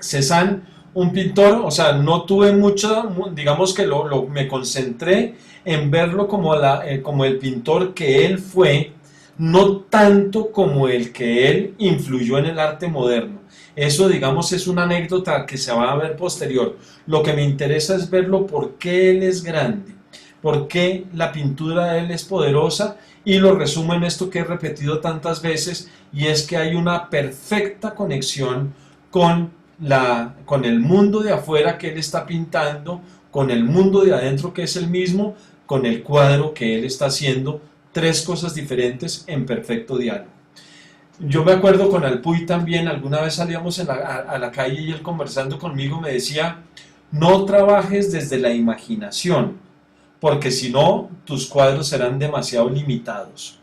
Cézanne, un pintor, o sea, no tuve mucho, digamos que me concentré en verlo como el pintor que él fue, no tanto como el que él influyó en el arte moderno. Eso, digamos, es una anécdota que se va a ver posterior. Lo que me interesa es verlo porque él es grande, por qué la pintura de él es poderosa, y lo resumo en esto que he repetido tantas veces, y es que hay una perfecta conexión con el mundo de afuera que él está pintando, con el mundo de adentro que es el mismo, con el cuadro que él está haciendo, tres cosas diferentes en perfecto diálogo. Yo me acuerdo con Alpuy también, alguna vez salíamos a la calle y él conversando conmigo me decía, no trabajes desde la imaginación, porque si no, tus cuadros serán demasiado limitados.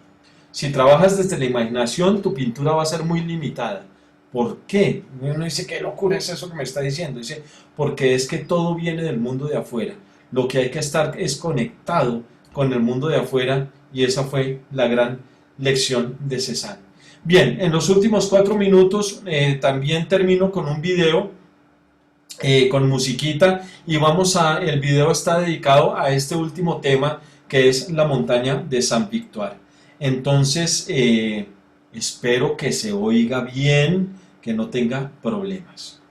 Si trabajas desde la imaginación, tu pintura va a ser muy limitada. ¿Por qué? Uno dice, qué locura es eso que me está diciendo. Dice, porque es que todo viene del mundo de afuera. Lo que hay que estar es conectado con el mundo de afuera, y esa fue la gran lección de Cézanne. Bien, en los últimos 4 minutos también termino con un video con musiquita, y el video está dedicado a este último tema que es la montaña de Saint Victoire. Entonces espero que se oiga bien, que no tenga problemas.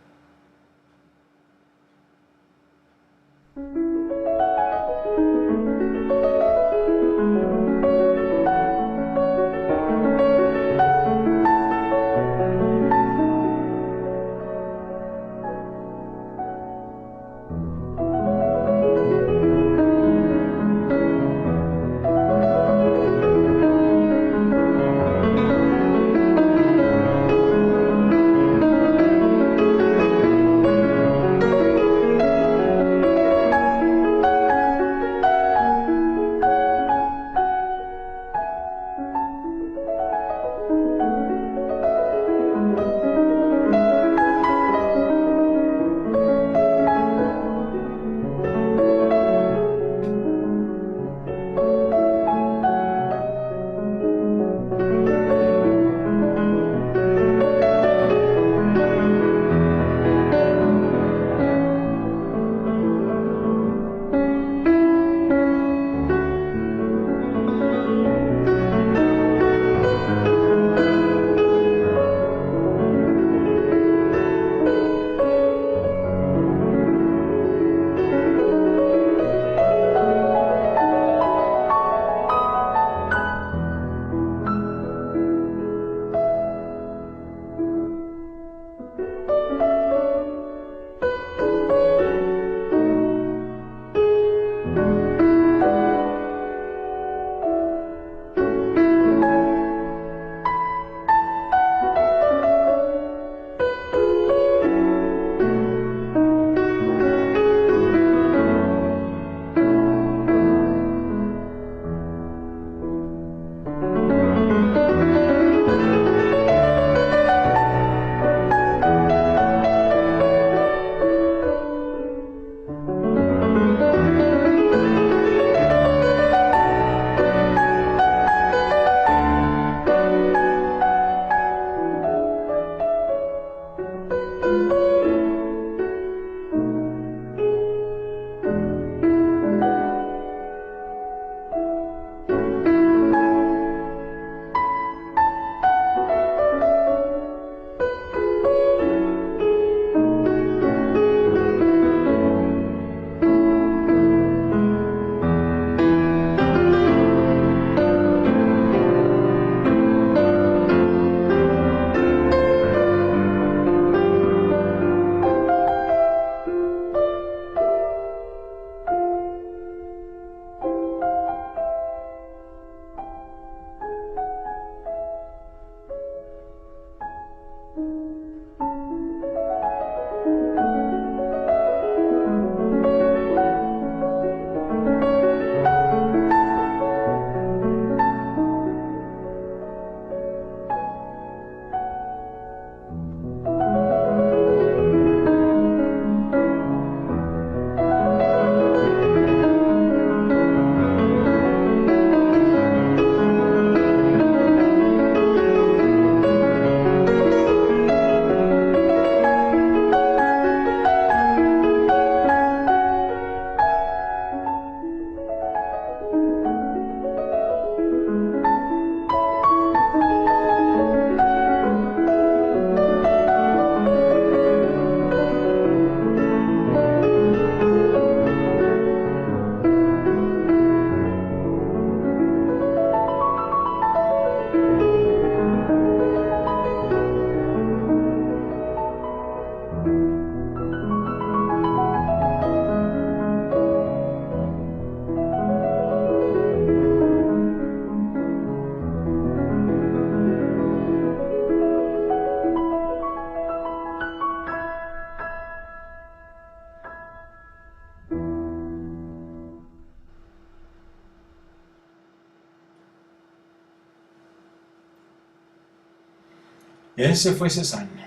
Ese fue Cézanne.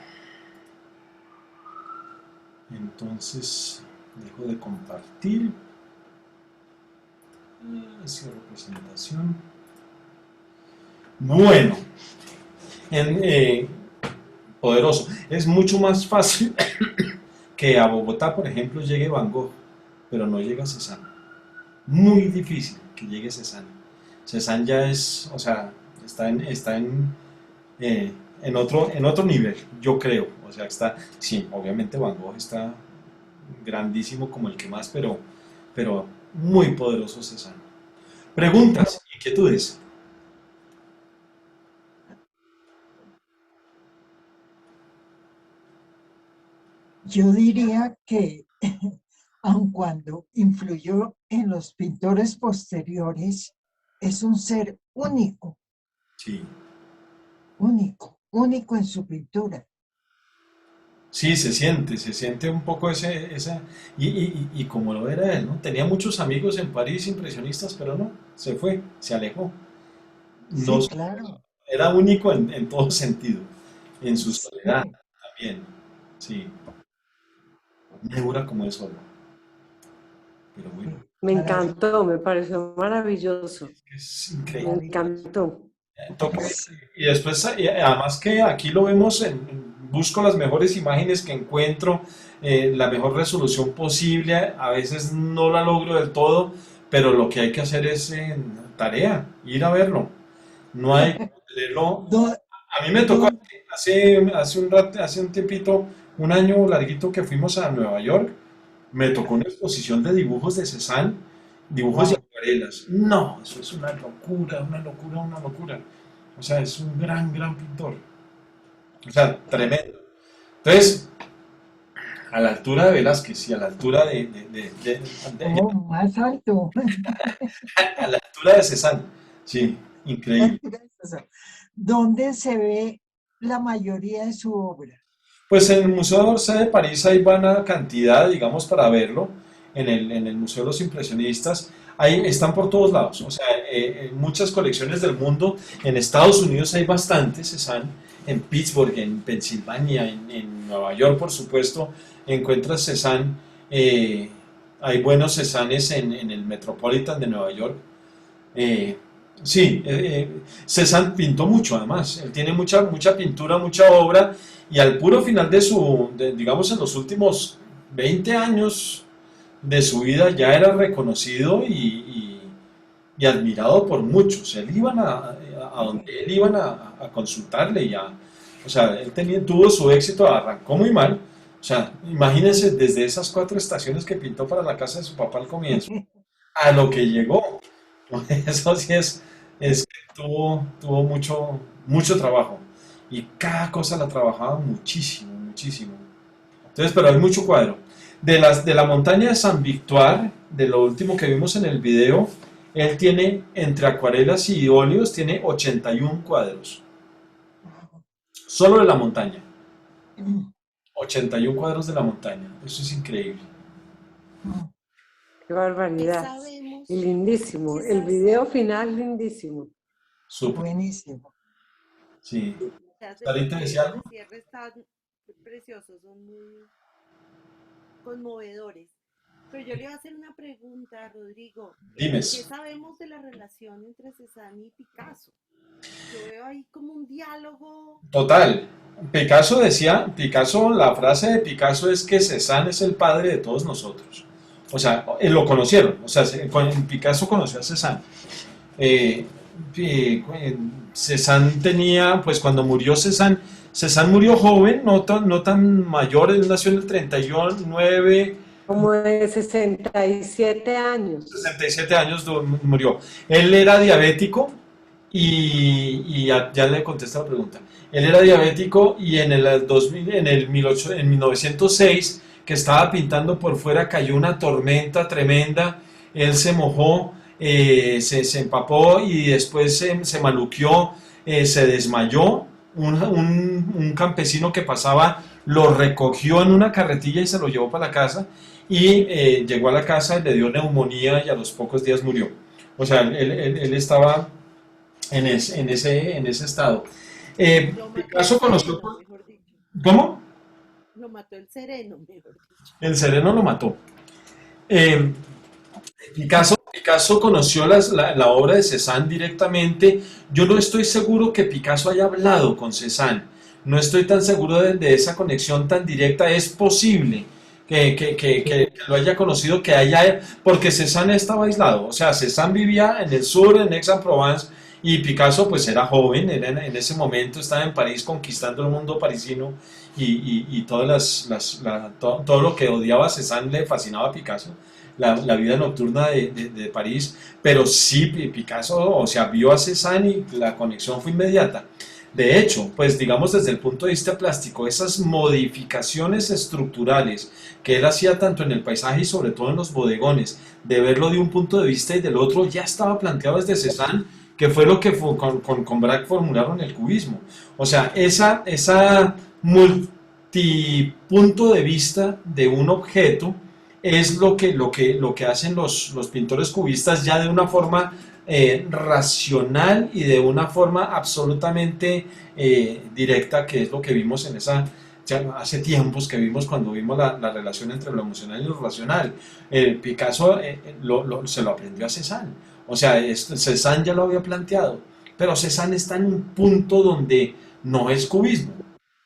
Entonces, dejo de compartir. Cierro presentación. Bueno, poderoso. Es mucho más fácil que a Bogotá, por ejemplo, llegue Van Gogh, pero no llega Cézanne. Muy difícil que llegue Cézanne. Cézanne ya es, o sea, en otro nivel, yo creo. O sea, está, sí, obviamente Van Gogh está grandísimo como el que más, pero muy poderoso Cézanne. Preguntas, inquietudes. Yo diría que, aun cuando influyó en los pintores posteriores, es un ser único, Sí, único en su pintura. sí, se siente un poco y como lo era él, ¿no? Tenía muchos amigos en París impresionistas, pero no, se fue, se alejó. No, Sí, claro. era único en todo sentido, en su soledad Sí, también, sí, neura como el solo, pero bueno, sí, Me maravilloso, encantó, me pareció maravilloso, es me increíble. maravilloso. encantó. Sí, Y después, además que aquí lo vemos, busco las mejores imágenes que encuentro, la mejor resolución posible, a veces no la logro del todo, pero lo que hay que hacer es tarea, ir a verlo, no hay que leerlo. ¿Dó- A mí me tocó dónde? hace un rato, hace un tiempito, un año larguito que fuimos a Nueva York, me tocó una exposición de dibujos de Cézanne, dibujos y Wow. acuarelas. No, eso es una locura, una locura, una locura. O sea, es un gran, gran pintor. O sea, tremendo. Entonces, a la altura de Velázquez y a la altura Oh, más alto. a la altura de Cézanne. Sí, increíble. ¿Dónde se ve la mayoría de su obra? Pues en el Museo d'Orsay de París hay buena cantidad, digamos, para verlo. En el Museo de los Impresionistas. Ahí están por todos lados. O sea, en muchas colecciones del mundo. En Estados Unidos hay bastantes, Cézanne. En Pittsburgh, en Pensilvania, en Nueva York, por supuesto, encuentras Cézanne. eh, Hay buenos Cézannes en el Metropolitan de Nueva York. Eh, sí, Cézanne pintó mucho además, él tiene mucha, mucha pintura, mucha obra y al puro final digamos en los últimos 20 años de su vida ya era reconocido y admirado por muchos. Él iban a donde él iban a consultarle o sea, tuvo su éxito, arrancó muy mal. O sea, imagínense desde esas 4 estaciones que pintó para la casa de su papá al comienzo a lo que llegó. Eso sí es que tuvo mucho, mucho trabajo. Y cada cosa la trabajaba muchísimo, muchísimo. Entonces, pero hay mucho cuadro. De la montaña de San Victoire, de lo último que vimos en el video, él tiene, entre acuarelas y óleos, tiene 81 cuadros. Solo de la montaña. 81 cuadros de la montaña. Eso es increíble. Qué barbaridad. Y lindísimo. El video final lindísimo. Súper. Buenísimo. Sí. Las Sarita decía de algo. cierre están preciosos, son muy conmovedores. Pero yo le iba a hacer una pregunta a Rodrigo. ¿Qué Dimes. sabemos de la relación entre Cézanne y Picasso? Yo veo ahí como un diálogo. Total. Picasso, la frase de Picasso es que Cézanne es el padre de todos nosotros. O sea, lo conocieron. O sea, Picasso conoció a Cézanne. Eh, Cézanne tenía, pues cuando murió Cézanne murió joven, no tan mayor, él nació en el 39, Como de 67 años. 67 años murió. Él era diabético y ya le contesta la pregunta. Él era diabético y en el 2000, en 1906, que estaba pintando por fuera, cayó una tormenta tremenda, él se mojó, se empapó y después se maluqueó, se desmayó. Un campesino que pasaba lo recogió en una carretilla y se lo llevó para la casa y llegó a la casa y le dio neumonía y a los pocos días murió. O sea, él estaba en ese estado. Lo mató el Picasso conoció, sereno, mejor dicho. ¿cómo? Lo mató el sereno, mejor dicho. El sereno lo mató. Eh, Picasso conoció la obra de Cézanne directamente. Yo no estoy seguro que Picasso haya hablado con Cézanne. No estoy tan seguro de esa conexión tan directa. Es posible que lo haya conocido, porque Cézanne estaba aislado. O sea, Cézanne vivía en el sur, en Aix-en-Provence, y Picasso pues era joven, era en ese momento estaba en París conquistando el mundo parisino y todas todo lo que odiaba a Cézanne le fascinaba a Picasso. La vida nocturna de París, pero sí Picasso, o sea, vio a Cézanne y la conexión fue inmediata. De hecho, pues digamos desde el punto de vista plástico, esas modificaciones estructurales que él hacía tanto en el paisaje y sobre todo en los bodegones, de verlo de un punto de vista y del otro, ya estaba planteado desde Cézanne, que fue lo que con Braque formularon el cubismo. O sea, esa multipunto de vista de un objeto es lo que hacen los pintores cubistas ya de una forma racional y de una forma absolutamente directa, que es lo que vimos ya hace tiempos que vimos cuando vimos la relación entre lo emocional y lo racional. Picasso se lo aprendió a Cézanne, o sea, Cézanne ya lo había planteado, pero Cézanne está en un punto donde no es cubismo,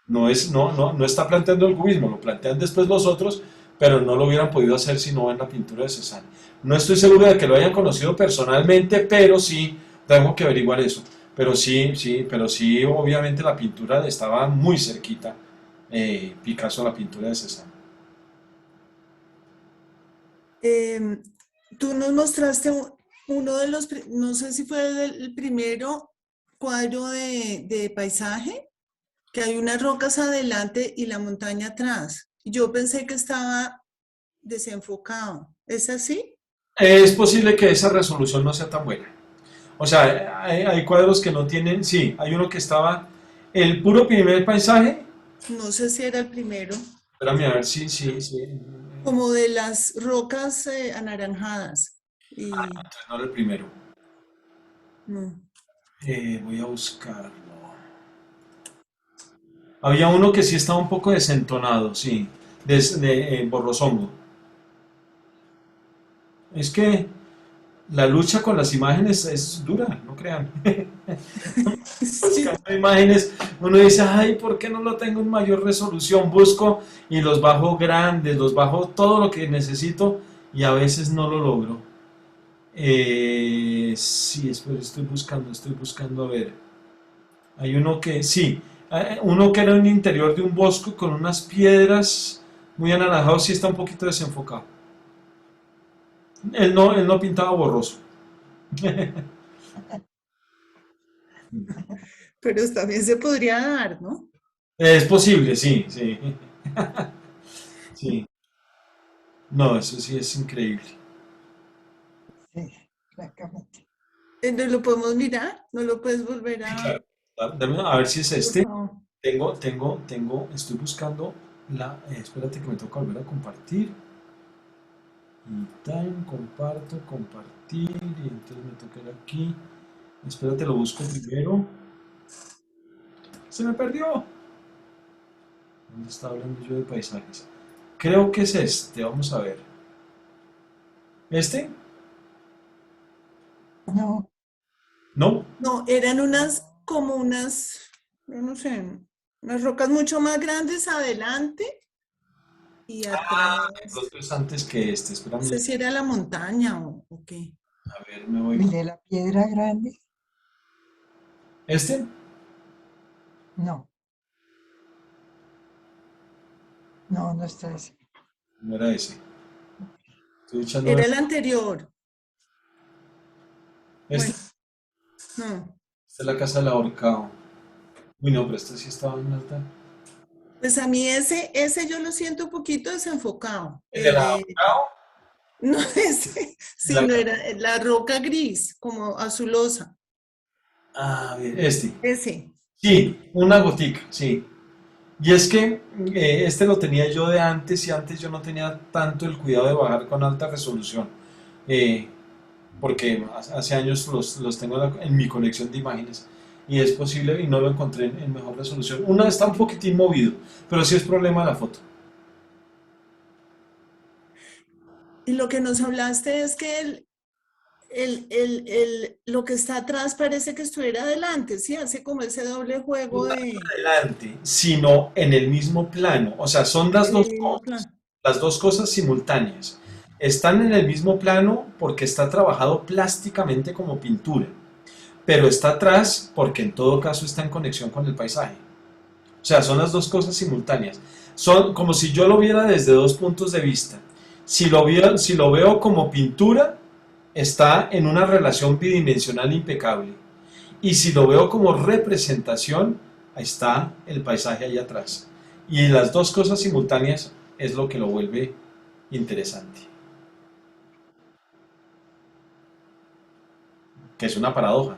no está planteando el cubismo, lo plantean después los otros, pero no lo hubieran podido hacer si no en la pintura de Cézanne. No estoy seguro de que lo hayan conocido personalmente, pero sí, tengo que averiguar eso. Pero sí, obviamente la pintura estaba muy cerquita, Picasso a la pintura de Cézanne. Em, Tú nos mostraste uno de los, no sé si fue el primero cuadro de paisaje, que hay unas rocas adelante y la montaña atrás. Yo pensé que estaba desenfocado. ¿Es así? Es posible que esa resolución no sea tan buena. O sea, hay cuadros que no tienen, sí, hay uno que estaba, el puro primer paisaje, No sé si era el primero. espérame a ver sí. Como de las rocas anaranjadas. Y Entonces no era el primero. no. Voy a buscarlo. Había uno que sí estaba un poco desentonado, sí, borrosongo. Es que la lucha con las imágenes es dura, no crean. Sí. Buscando imágenes, uno dice, ay, ¿por qué no lo tengo en mayor resolución? Busco y los bajo grandes, los bajo todo lo que necesito y a veces no lo logro. Sí, espera, estoy buscando a ver. Hay uno que, sí, uno que era en el interior de un bosque con unas piedras muy anaranjados, sí está un poquito desenfocado. Él no pintaba borroso. Pero también se podría dar, ¿no? Es posible, sí. Sí. No, eso sí es increíble. Sí, francamente. Entonces, ¿lo podemos mirar? ¿No lo puedes volver Sí, a...? claro. A ver si es Por este. favor. Estoy buscando espérate que me toca volver a compartir. Y tan, compartir, y entonces me toca ir aquí. Espérate, lo busco primero. Se me perdió. ¿Dónde estaba hablando yo de paisajes? Creo que es este, vamos a ver. ¿Este? No, ¿No? No, eran como unas, yo no sé, unas rocas mucho más grandes adelante y atrás. De pronto es antes que este, No espérame. sé si era la montaña o qué. A ver, me voy. mire la piedra grande. ¿Este? No, no está ese. No era ese. Estoy echando. Era el anterior. Este. Bueno, no. Esta es la casa del ahorcado. Uy, no, pero este sí estaba en alta. Pues a mí ese yo lo siento un poquito desenfocado. ¿El del ahorcado? No ese, sino era la roca gris, como azulosa. Ah, bien, este. Ese. Sí, una gotica, sí. Y es que este lo tenía yo de antes y antes yo no tenía tanto el cuidado de bajar con alta resolución. Eh, Porque hace años los tengo en mi colección de imágenes. y es posible y no lo encontré en mejor resolución. Una está un poquitín movido, pero sí es problema de la foto. Y lo que nos hablaste es que lo que está atrás parece que estuviera adelante, ¿sí? Hace como ese doble juego No de adelante, sino en el mismo plano. O sea, son las en dos el mismo cosas, plano. las dos cosas simultáneas. Están en el mismo plano porque está trabajado plásticamente como pintura, pero está atrás porque en todo caso está en conexión con el paisaje. O sea, son las dos cosas simultáneas. Son como si yo lo viera desde dos puntos de vista. Si lo veo como pintura, está en una relación bidimensional impecable. Y si lo veo como representación, ahí está el paisaje ahí atrás. Y las dos cosas simultáneas es lo que lo vuelve interesante. Que es una paradoja.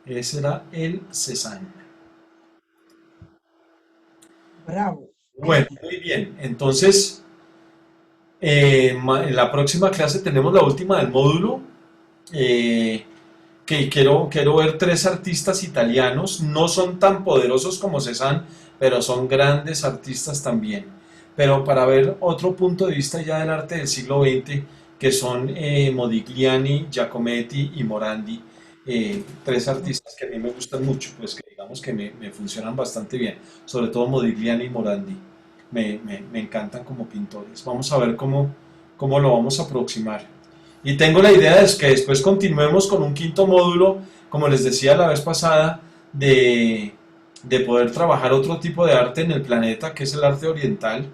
Ese era el Cézanne. Bravo. Bueno, muy bien. Entonces, en la próxima clase tenemos la última del módulo. Que quiero ver tres artistas italianos. No son tan poderosos como Cézanne, pero son grandes artistas también. Pero para ver otro punto de vista ya del arte del siglo XX, que son Modigliani, Giacometti y Morandi. Tres artistas que a mí me gustan mucho, pues que digamos que me funcionan bastante bien. Sobre todo Modigliani y Morandi. Me encantan como pintores. Vamos a ver cómo lo vamos a aproximar. Y tengo la idea de que después continuemos con un quinto módulo, como les decía la vez pasada, de poder trabajar otro tipo de arte en el planeta, que es el arte oriental,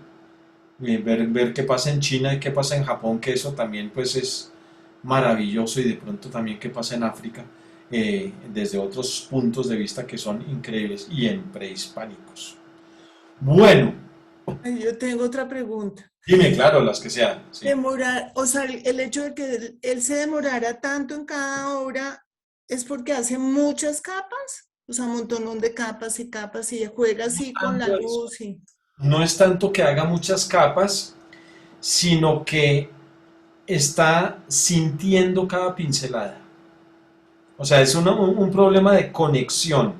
ver qué pasa en China y qué pasa en Japón, que eso también pues es maravilloso, y de pronto también qué pasa en África, desde otros puntos de vista que son increíbles, y en prehispánicos. Bueno, Ay, yo tengo otra pregunta. dime, claro, las que sean. Sí. Demorar, o sea, el hecho de que él se demorara tanto en cada obra es porque hace muchas capas, o sea, un montón de capas y capas y juega así con la Tanto eso. luz y No es tanto que haga muchas capas, sino que está sintiendo cada pincelada. O sea, es un problema de conexión.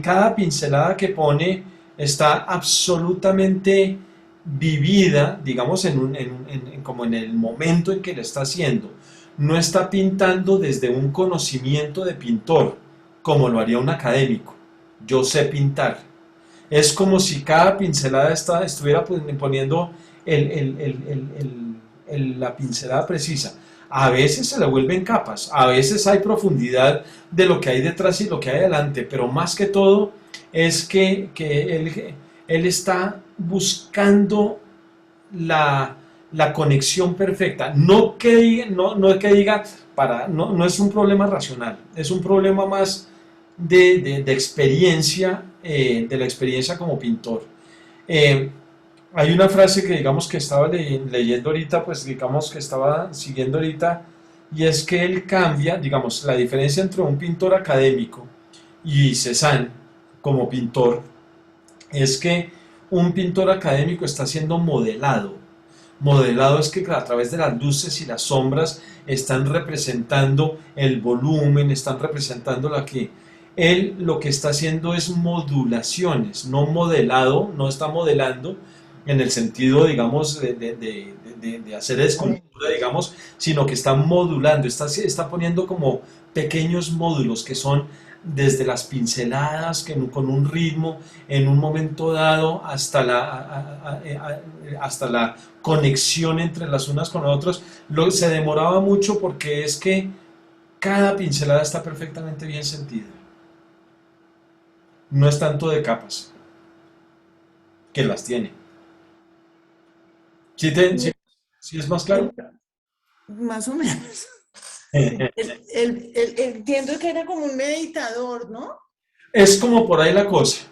Cada pincelada que pone está absolutamente vivida, digamos, como en el momento en que lo está haciendo. No está pintando desde un conocimiento de pintor, como lo haría un académico. Yo sé pintar. Es como si cada pincelada estuviera poniendo la pincelada precisa. A veces se le vuelven capas, a veces hay profundidad de lo que hay detrás y lo que hay adelante, pero más que todo es que él está buscando la conexión perfecta. No que diga, no es un problema racional, es un problema más de experiencia, de la experiencia como pintor. Eh, Hay una frase que digamos que estaba leyendo ahorita, pues digamos que estaba siguiendo ahorita, y es que él cambia, digamos, la diferencia entre un pintor académico y Cézanne como pintor, es que un pintor académico está siendo modelado. Modelado es que a través de las luces y las sombras están representando el volumen, están representando la que él lo que está haciendo es modulaciones, no modelado, no está modelando en el sentido, digamos, de hacer escultura, digamos, sino que está modulando, está poniendo como pequeños módulos que son desde las pinceladas, con un ritmo, en un momento dado, hasta la conexión entre las unas con otras. Se demoraba mucho porque es que cada pincelada está perfectamente bien sentida. No es tanto de capas, que las tiene. ¿Sí es más claro? más o menos. Entiendo que era como un meditador, ¿no? Es como por ahí la cosa.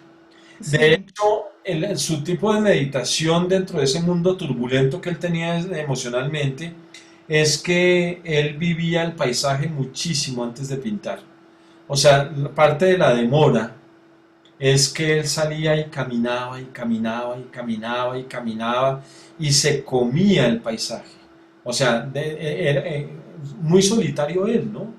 Sí. De hecho, su tipo de meditación dentro de ese mundo turbulento que él tenía emocionalmente es que él vivía el paisaje muchísimo antes de pintar. O sea, parte de la demora es que él salía y caminaba y caminaba y caminaba y caminaba y se comía el paisaje. O sea, era muy solitario él, ¿no?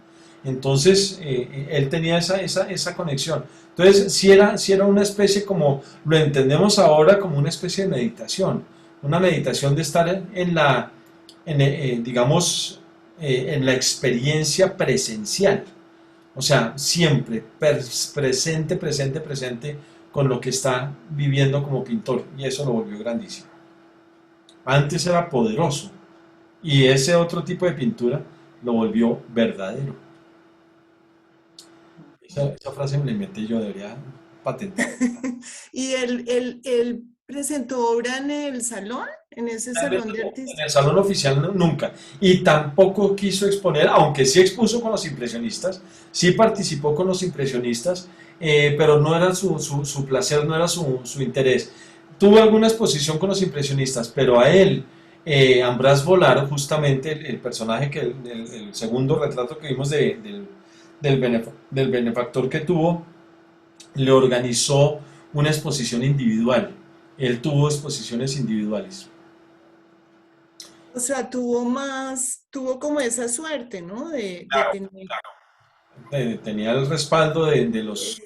Entonces, él tenía esa conexión. Entonces, si era una especie como, lo entendemos ahora como una especie de meditación, una meditación de estar digamos, en la experiencia presencial. O sea, siempre presente, presente, presente con lo que está viviendo como pintor. Y eso lo volvió grandísimo. Antes era poderoso y ese otro tipo de pintura lo volvió verdadero. Esa frase me la inventé yo, debería patentar. ¿Y él presentó obra en el salón, en ese salón de En el artistas? salón oficial nunca. Y tampoco quiso exponer, aunque sí expuso con los impresionistas, sí participó con los impresionistas, pero no era su placer, no era su interés. Tuvo alguna exposición con los impresionistas, pero a él, Ambras Volar, justamente el personaje el segundo retrato que vimos del benefactor que tuvo, le organizó una exposición individual. Él tuvo exposiciones individuales. O sea, tuvo como esa suerte, ¿no? De tener. Tenía el respaldo de los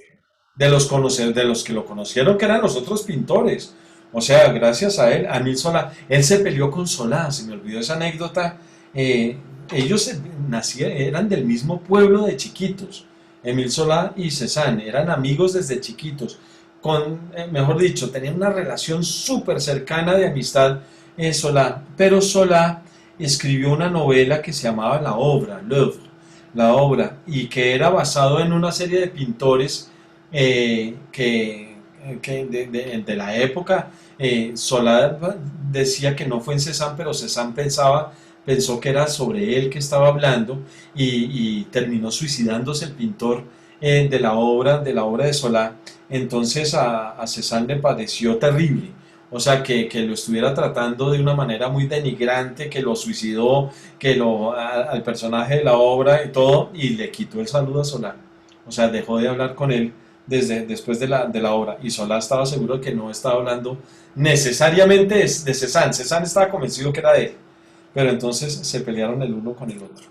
que lo conocieron, que eran los otros pintores. O sea, gracias a él, a Emile Solá, él se peleó con Solá, se me olvidó esa anécdota. Ellos eran del mismo pueblo de chiquitos. Emile Solá y Cézanne eran amigos desde chiquitos. Mejor dicho, tenían una relación súper cercana de amistad, Solá. Pero Solá escribió una novela que se llamaba La Obra, y que era basado en una serie de pintores de la época. Solá decía que no fue en Cézanne, pero Cézanne pensó que era sobre él que estaba hablando, y terminó suicidándose el pintor de la obra de Solá. Entonces a Cézanne le pareció terrible. O sea, que lo estuviera tratando de una manera muy denigrante, que lo suicidó, al personaje de la obra y todo, y le quitó el saludo a Solá. O sea, dejó de hablar con él después de la obra. Y Solá estaba seguro de que no estaba hablando necesariamente de Cézanne. Cézanne estaba convencido que era de él. Pero entonces se pelearon el uno con el otro.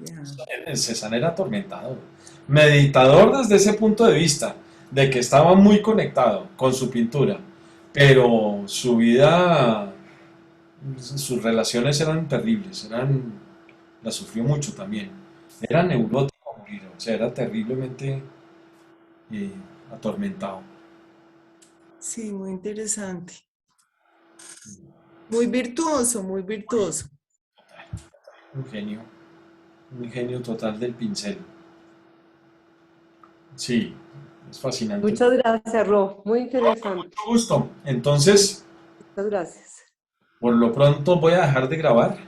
Ya. Cézanne era atormentado. Meditador desde ese punto de vista, de que estaba muy conectado con su pintura, pero su vida, sus relaciones eran terribles, la sufrió mucho también. Era neurótico a morir, o sea, era terriblemente eh, atormentado. Sí, muy interesante. Muy virtuoso, muy virtuoso. Un genio, un genio total del pincel. Sí, es fascinante. Muchas gracias, Ro. Muy interesante. Mucho gusto. Entonces, Muchas gracias. por lo pronto voy a dejar de grabar